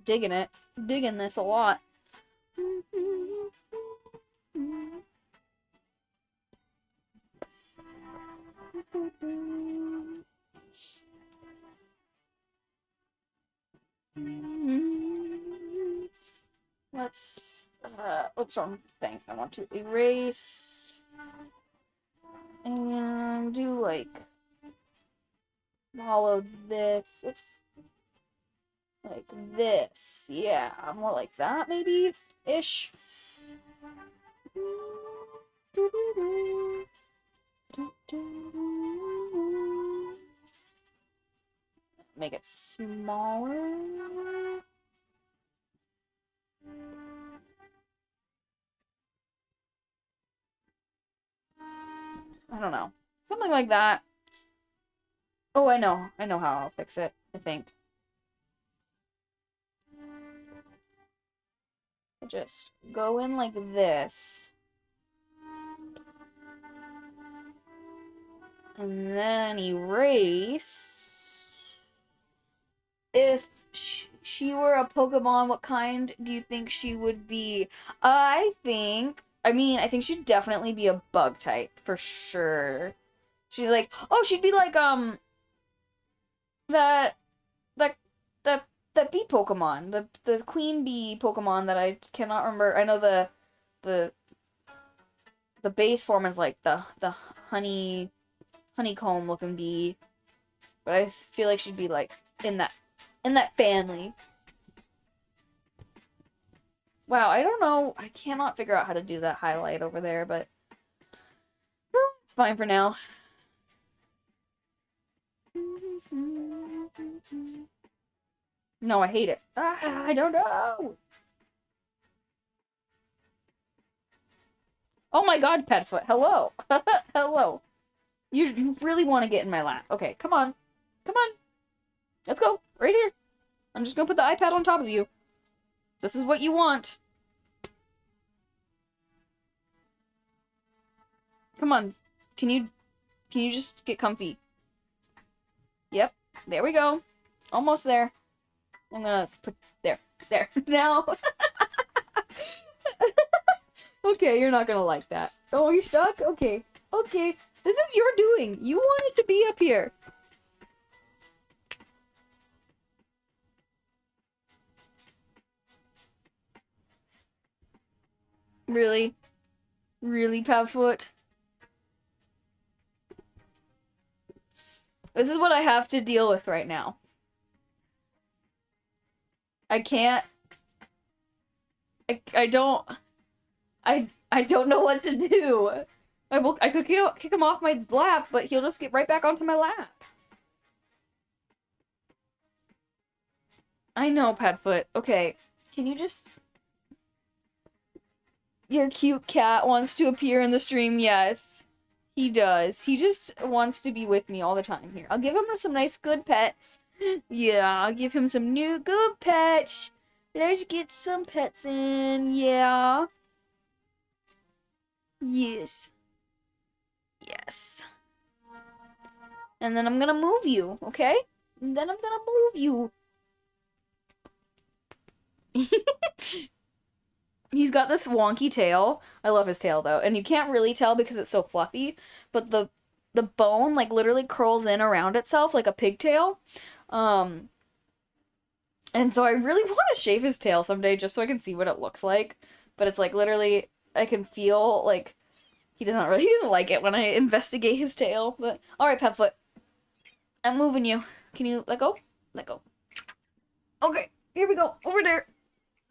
Digging it. Digging this a lot. let's, oops, wrong thing. I want to erase and do like, follow this, oops, like this, yeah, more like that maybe, ish. Make it smaller. I don't know. Something like that. Oh, I know. I know how I'll fix it, I think. Just go in like this. And then erase. If she were a Pokemon, what kind do you think she would be? I think she'd definitely be a bug type, for sure. She's like, oh, she'd be like, that, that, that bee Pokemon, the queen bee Pokemon that I cannot remember. I know the base form is like the honeycomb looking bee, but I feel like she'd be like in that family. Wow, I don't know. I cannot figure out how to do that highlight over there, but it's fine for now. No, I hate it. I don't know. Oh my god, Petfoot. Hello. Hello. You really want to get in my lap. Okay, come on. Come on. Let's go. Right here. I'm just gonna put the iPad on top of you. This is what you want. Come on. Can you just get comfy? Yep. There we go. Almost there. I'm gonna put there. Now. Okay, you're not gonna like that. Oh, you're stuck? Okay. Okay. This is your doing. You wanted to be up here. Really? Really, Padfoot? This is what I have to deal with right now. I can't... I don't know what to do. I could kick him off my lap, but he'll just get right back onto my lap. I know, Padfoot. Okay. Can you just... Your cute cat wants to appear in the stream, yes. He does. He just wants to be with me all the time here. I'll give him some nice good pets. Yeah, I'll give him some new good pets. Let's get some pets in. Yeah. Yes. Yes. And then I'm gonna move you, okay? And then I'm gonna move you. He's got this wonky tail. I love his tail, though. And you can't really tell because it's so fluffy. But the bone, like, literally curls in around itself like a pigtail. And so I really want to shave his tail someday just so I can see what it looks like. But it's, like, literally, I can feel, like, he doesn't like it when I investigate his tail. But, alright, Petfoot. I'm moving you. Can you let go? Let go. Okay, here we go. Over there.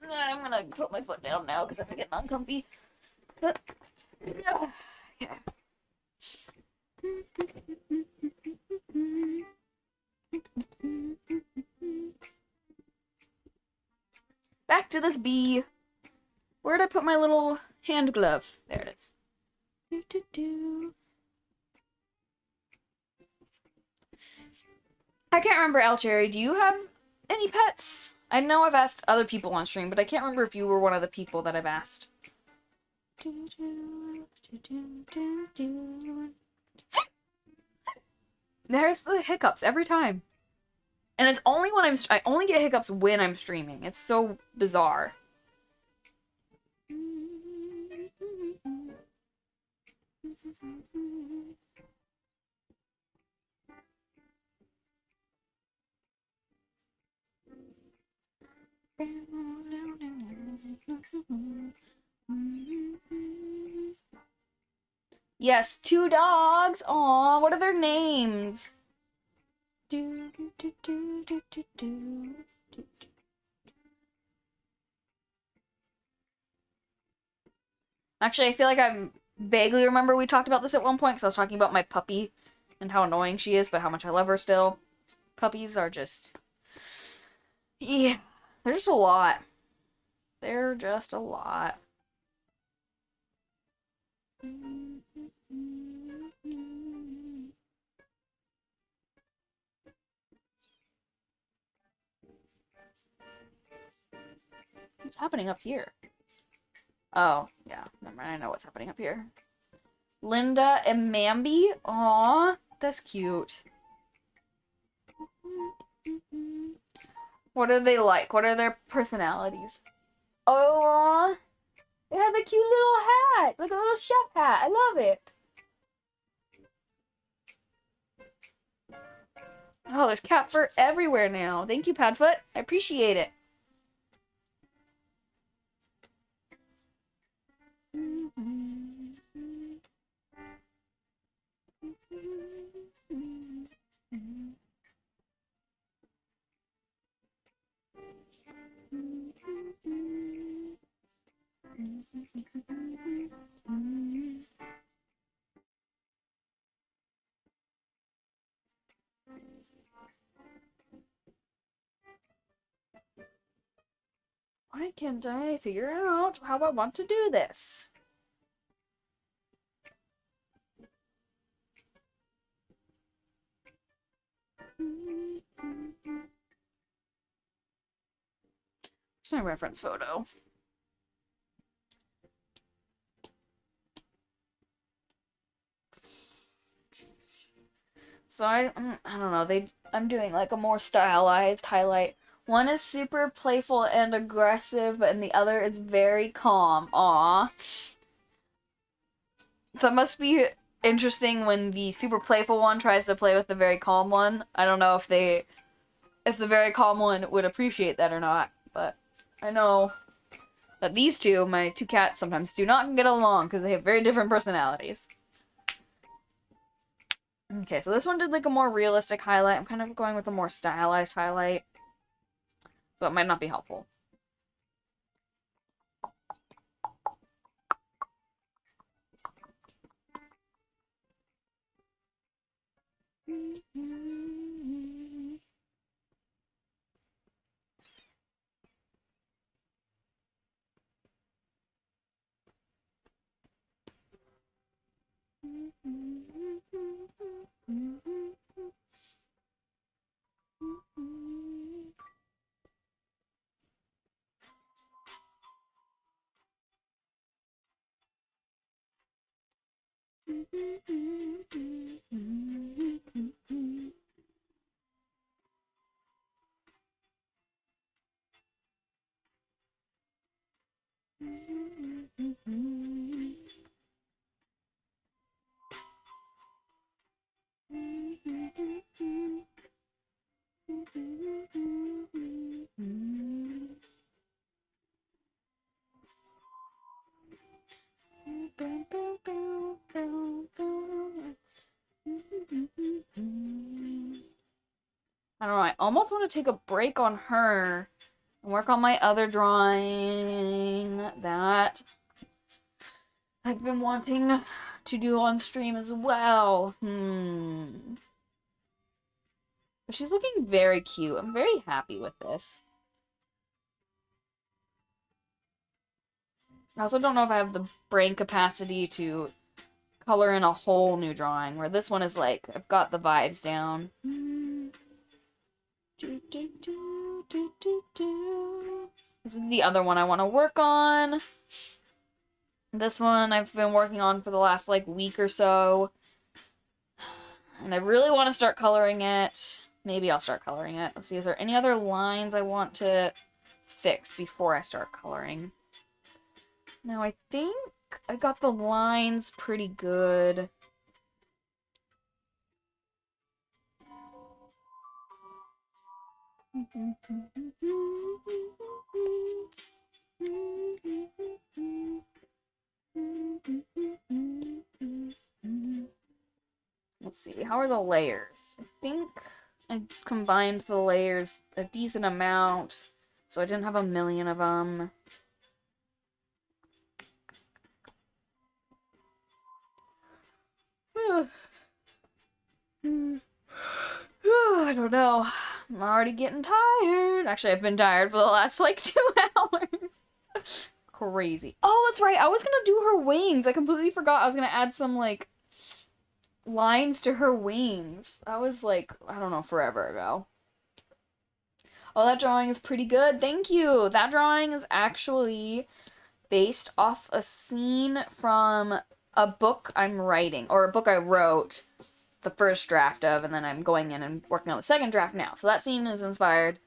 I'm gonna put my foot down now because I'm getting uncomfy. Okay. Back to this bee. Where'd I put my little hand glove? There it is. I can't remember, Alcherry. Do you have any pets? I know I've asked other people on stream, but I can't remember if you were one of the people that I've asked. There's the hiccups every time. And it's only when I only get hiccups when I'm streaming. It's so bizarre. Yes, 2 dogs. Aw, what are their names? Actually, I feel like I vaguely remember we talked about this at one point because I was talking about my puppy and how annoying she is, but how much I love her still. Puppies are just... yeah, they're just a lot. They're just a lot. What's happening up here? Oh, yeah. Never mind. I know what's happening up here. Linda and Mambi? Aw, that's cute. What are they like? What are their personalities? Oh, it has a cute little hat. Like a little chef hat. I love it. Oh, there's cat fur everywhere now. Thank you, Padfoot. I appreciate it. Why can't I figure out how I want to do this? Here's my reference photo. So I don't know. I'm doing like a more stylized highlight. One is super playful and aggressive, and the other is very calm. Aw. That must be interesting when the super playful one tries to play with the very calm one. I don't know if the very calm one would appreciate that or not, but I know that these two, my two cats, sometimes do not get along because they have very different personalities. Okay, so this one did like a more realistic highlight. I'm kind of going with a more stylized highlight, so it might not be helpful. I don't know, I almost want to take a break on her and work on my other drawing that I've been wanting to do on stream as well. But she's looking very cute. I'm very happy with this. I also don't know if I have the brain capacity to color in a whole new drawing, where this one is like, I've got the vibes down. This is the other one I want to work on. This one I've been working on for the last like week or so. And I really want to start coloring it. Maybe I'll start coloring it. Let's see, is there any other lines I want to fix before I start coloring? Now I think I got the lines pretty good. Let's see, how are the layers? I think I combined the layers a decent amount, so I didn't have a million of them. I don't know. I'm already getting tired. Actually, I've been tired for the last, like, 2 hours. Crazy. Oh, that's right. I was gonna do her wings. I completely forgot I was gonna add some, like, lines to her wings. That was, like, I don't know, forever ago. Oh, that drawing is pretty good. Thank you. That drawing is actually based off a scene from a book I'm writing, or a book I wrote the first draft of, and then I'm going in and working on the second draft now. So that scene is inspired,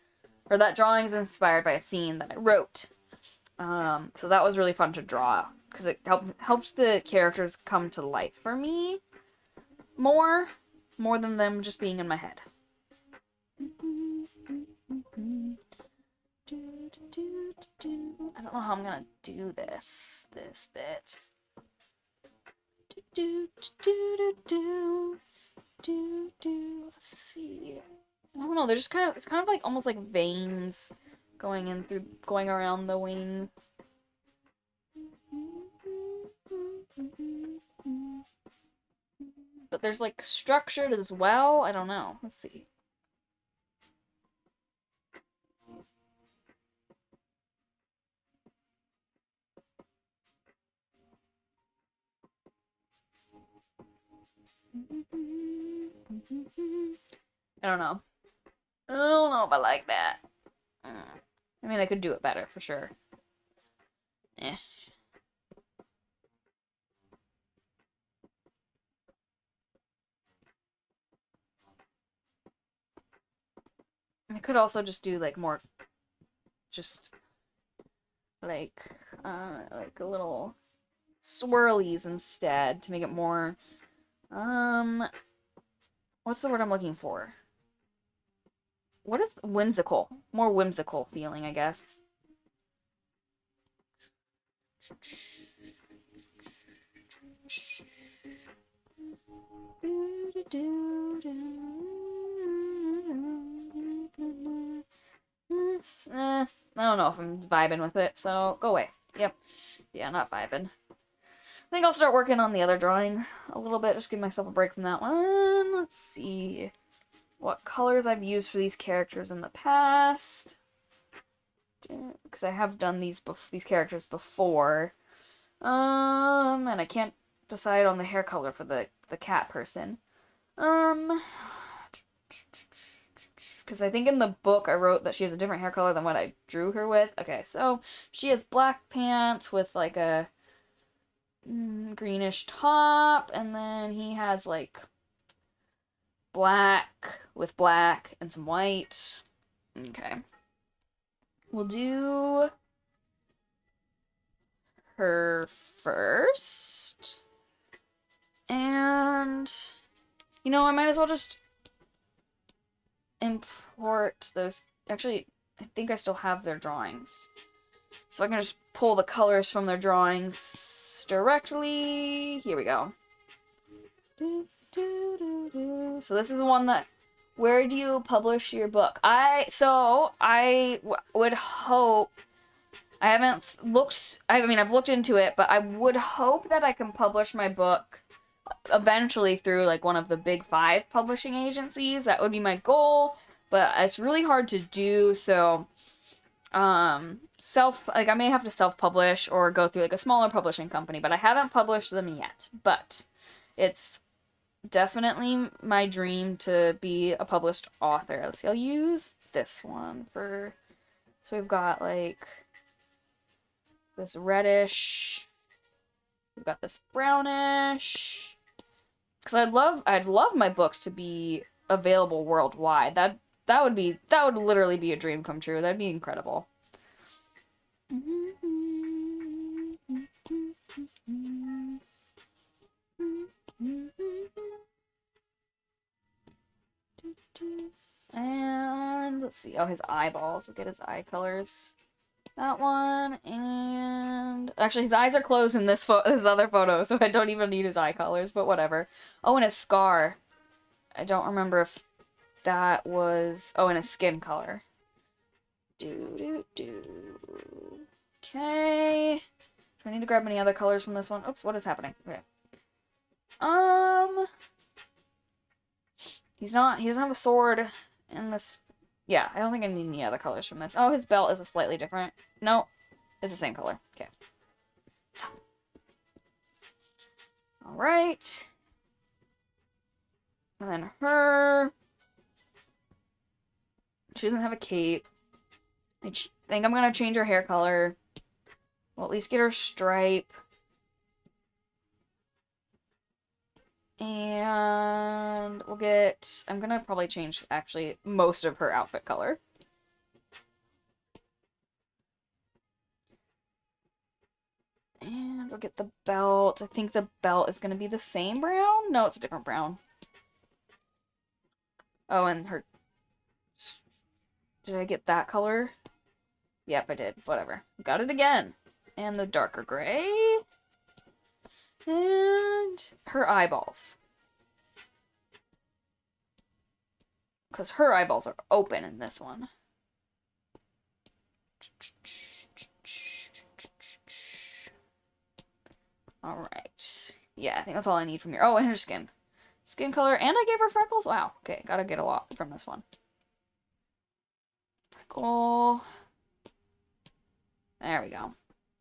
or that drawing is inspired by a scene that I wrote. So that was really fun to draw, because it helped the characters come to life for me more than them just being in my head. I don't know how I'm gonna do this bit. Let's see. I don't know, they're just it's kind of like almost like veins going around the wing. But there's like structured as well. I don't know. Let's see. I don't know. I don't know if I like that. I mean, I could do it better, for sure. Eh. I could also just do, like, more... Just... Like a little... swirlies instead, to make it more... What's the word I'm looking for? What is whimsical? More whimsical feeling, I guess. I don't know if I'm vibing with it, so go away. Yep. Yeah, not vibing. I think I'll start working on the other drawing a little bit, just give myself a break from that one. Let's see what colors I've used for these characters in the past, because I have done these characters before. And I can't decide on the hair color for the cat person. Because I think in the book I wrote that she has a different hair color than what I drew her with. Okay, so she has black pants with like a greenish top, and then he has like black with black and some white. Okay. We'll do her first. And, you know, I might as well just import those. Actually, I think I still have their drawings. So I can just pull the colors from their drawings directly. Here we go. So this is the one that, where do you publish your book? I would hope, I've looked into it, but I would hope that I can publish my book eventually through like one of the big 5 publishing agencies. That would be my goal, but it's really hard to do, so I may have to self-publish or go through like a smaller publishing company, but I haven't published them yet. But it's definitely my dream to be a published author. Let's see, I'll use this one for, so we've got like this reddish, we've got this brownish, because I'd love my books to be available worldwide. That would literally be a dream come true. That'd be incredible. And let's see. Oh, his eyeballs. Look at his eye colors. That one, and actually his eyes are closed in this other photo, so I don't even need his eye colors, but whatever. Oh, and his scar. I don't remember if that was... Oh, and his skin color. Okay. Do I need to grab any other colors from this one? Oops, what is happening? Okay. He doesn't have a sword in this. Yeah, I don't think I need any other colors from this. Oh, his belt is a slightly different. No, it's the same color. Okay. Alright. And then her. She doesn't have a cape. I think I'm gonna change her hair color. We'll at least get her stripe. And we'll get... I'm gonna probably change, actually, most of her outfit color. And we'll get the belt. I think the belt is gonna be the same brown? No, it's a different brown. Oh, and her... Did I get that color? Yep, I did. Whatever. Got it again. And the darker gray. And her eyeballs. Because her eyeballs are open in this one. Alright. Yeah, I think that's all I need from here. Oh, and her skin. Skin color, and I gave her freckles? Wow. Okay, gotta get a lot from this one. Freckle. There we go.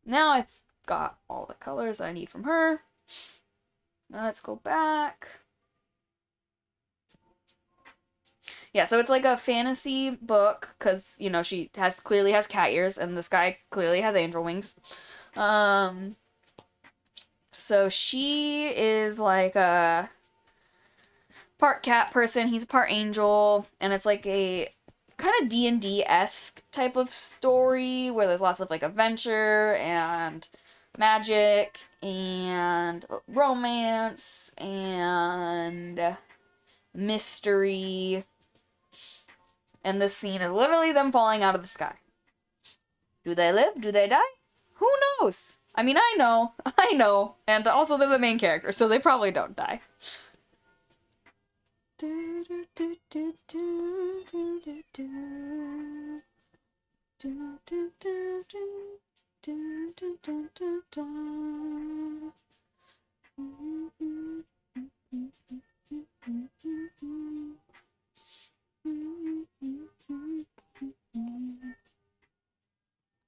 Now I've got all the colors I need from her. Now let's go back. Yeah, so it's like a fantasy book, because, you know, she clearly has cat ears, and this guy clearly has angel wings. So she is like a part cat person, he's a part angel, and it's like a kind of D&D-esque type of story, where there's lots of, like, adventure, and magic, and romance, and mystery. And this scene is literally them falling out of the sky. Do they live? Do they die? Who knows? I mean, I know. And also they're the main character, so they probably don't die.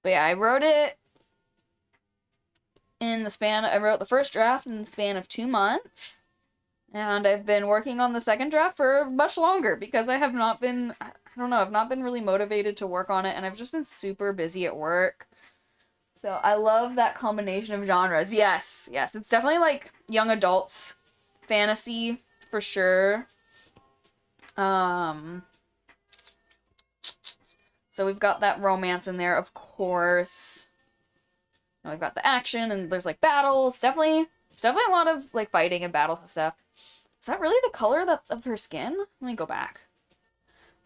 But yeah, I wrote the first draft in the span of 2 months. And I've been working on the second draft for much longer because I've not been really motivated to work on it, and I've just been super busy at work. So I love that combination of genres. Yes, it's definitely like young adults fantasy for sure. So we've got that romance in there, of course. And we've got the action, and there's like battles. There's definitely a lot of like fighting and battles and stuff. Is that really the color of her skin? Let me go back.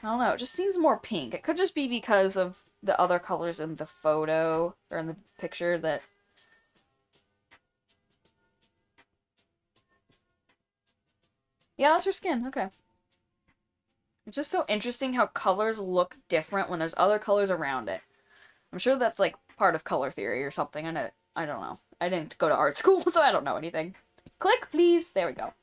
I don't know, it just seems more pink. It could just be because of the other colors in the photo, or in the picture that... Yeah, that's her skin, okay. It's just so interesting how colors look different when there's other colors around it. I'm sure that's like part of color theory or something, and I don't know. I didn't go to art school, so I don't know anything. Click, please. There we go.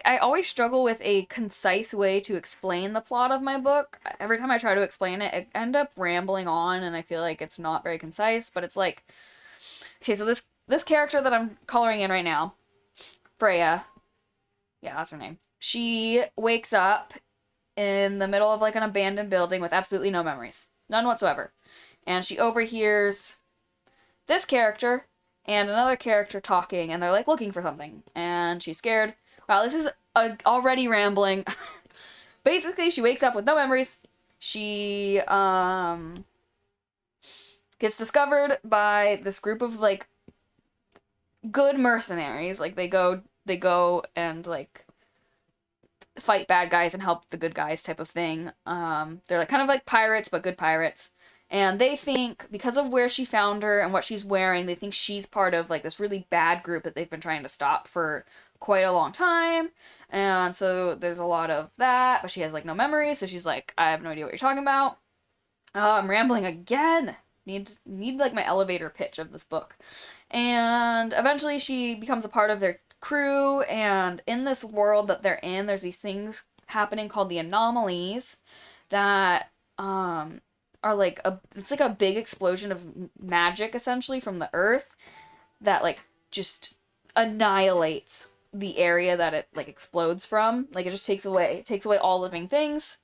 I always struggle with a concise way to explain the plot of my book. Every time I try to explain it, I end up rambling on, and I feel like it's not very concise, but it's like, okay, so this character that I'm coloring in right now, Freya, yeah, that's her name, she wakes up in the middle of like an abandoned building with absolutely no memories. None whatsoever. And she overhears this character and another character talking, and they're like looking for something, and she's scared. Wow, this is already rambling. Basically, she wakes up with no memories. She gets discovered by this group of like good mercenaries. Like they go and like fight bad guys and help the good guys type of thing. They're like kind of like pirates, but good pirates. And they think, because of where she found her and what she's wearing, they think she's part of like this really bad group that they've been trying to stop for quite a long time. And so there's a lot of that, but she has like no memory, so she's like, I have no idea what you're talking about. I'm rambling again. Need like my elevator pitch of this book. And eventually she becomes a part of their crew, and in this world that they're in, there's these things happening called the anomalies that are like it's like a big explosion of magic essentially from the earth that like just annihilates the area that it like explodes from. Like it just takes away all living things.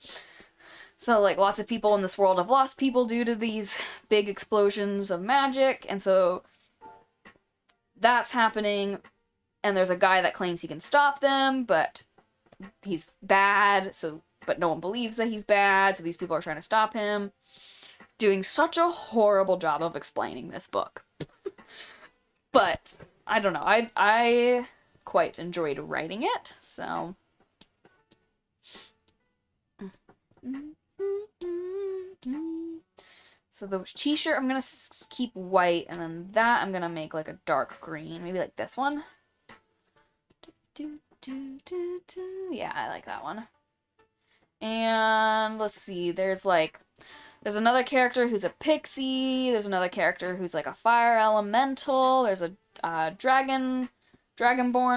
So like lots of people in this world have lost people due to these big explosions of magic, and so that's happening, and there's a guy that claims he can stop them, but he's bad, but no one believes that he's bad, so these people are trying to stop him. Doing such a horrible job of explaining this book. But I don't know. I quite enjoyed writing it, so so the t-shirt I'm gonna keep white, and then that I'm gonna make like a dark green, maybe like this one. Yeah, I like that one. And let's see, there's another character who's a pixie. There's another character who's like a fire elemental. There's a dragonborn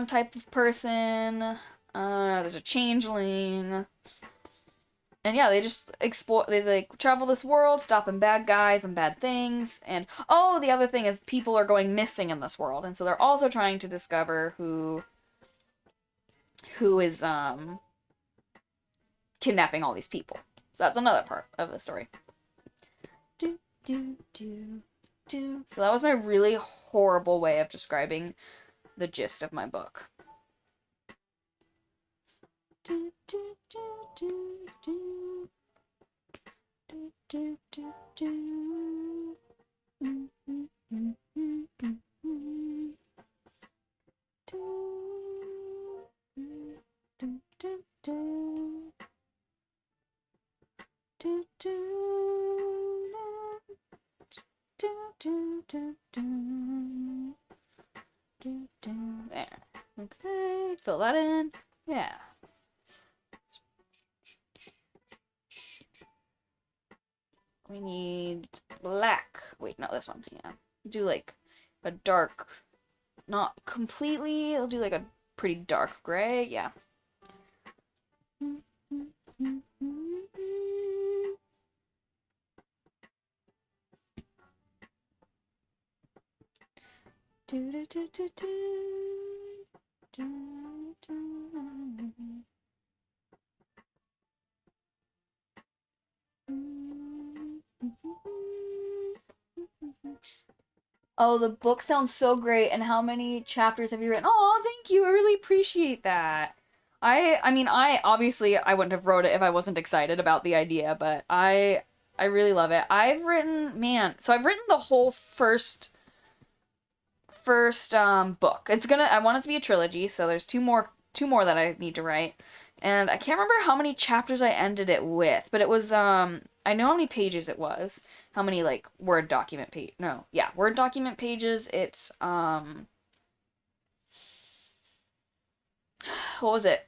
type of person. There's a changeling. And yeah, they just explore. They like travel this world, stopping bad guys and bad things. And oh, the other thing is people are going missing in this world, and so they're also trying to discover who is kidnapping all these people. So that's another part of the story. So that was my really horrible way of describing the gist of my book. There. Okay, fill that in. Yeah. We need black. Wait, no, this one. Yeah. Do like a dark, not completely. I'll do like a pretty dark gray. Yeah. Oh, the book sounds so great. And how many chapters have you written? Oh, thank you. I really appreciate that. I mean, I obviously I wouldn't have wrote it if I wasn't excited about the idea, but I really love it. I've written, man, so I've written the whole first book. I want it to be a trilogy, so there's two more that I need to write. And I can't remember how many chapters I ended it with, but it was I know how many pages it was. How many like Word document Word document pages. It's what was it?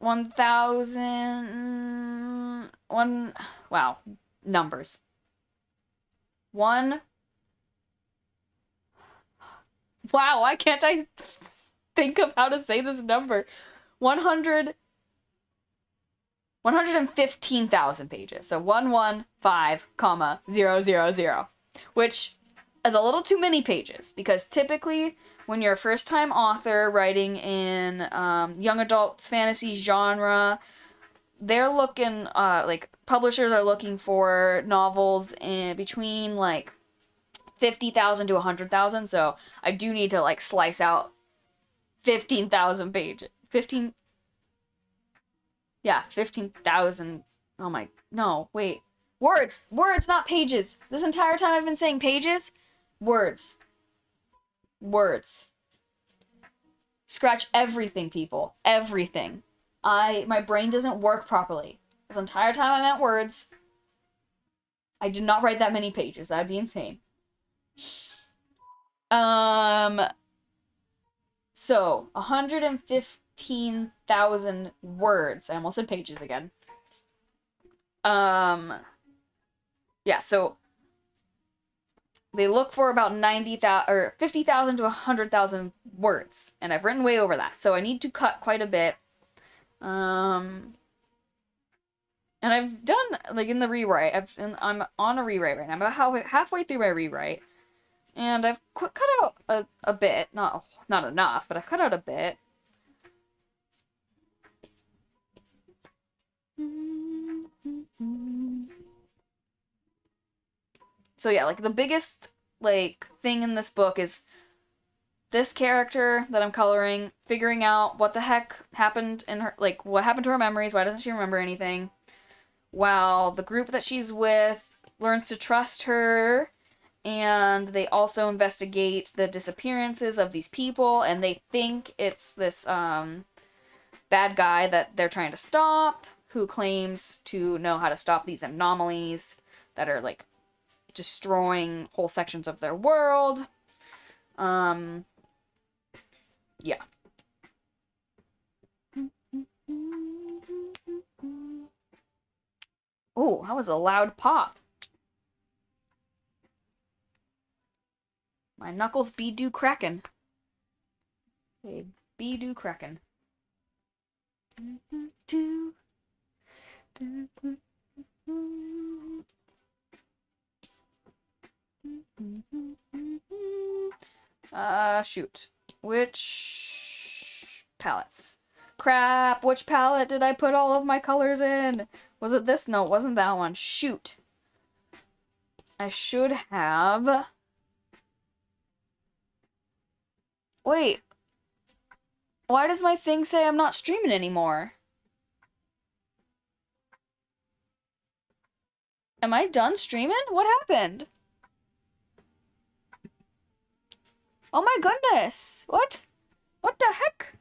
1,000 wow, numbers. Wow, why can't I think of how to say this number? 115,000 pages. So 115,000, which is a little too many pages, because typically when you're a first-time author writing in young adults fantasy genre, they're looking like publishers are looking for novels in between like 50,000 to 100,000. So I do need to like slice out 15,000 pages. 15,000. Oh my, no, wait. Words, not pages. This entire time I've been saying pages. Words. Scratch everything, people. Everything. My brain doesn't work properly. This entire time I meant words. I did not write that many pages. That'd be insane. So, 115,000 words. I almost said pages again. Yeah, so they look for about 90,000 or 50,000 to 100,000 words, and I've written way over that. So I need to cut quite a bit. And I've done, like, in the rewrite, I'm on a rewrite right now. I'm about halfway through my rewrite. And I've cut out a bit. Not enough, but I've cut out a bit. So yeah, like, the biggest, like, thing in this book is this character that I'm coloring, figuring out what the heck happened in her, like, what happened to her memories, why doesn't she remember anything, while the group that she's with learns to trust her, and they also investigate the disappearances of these people, and they think it's this, bad guy that they're trying to stop, who claims to know how to stop these anomalies that are, like, destroying whole sections of their world. Yeah. Oh, that was a loud pop. My knuckles be-do crackin'. They be-do crackin'. Shoot. Which palettes? Crap, which palette did I put all of my colors in? Was it this? No, it wasn't that one. Shoot. I should have... Wait. Why does my thing say I'm not streaming anymore? Am I done streaming? What happened? Oh my goodness. What? What the heck?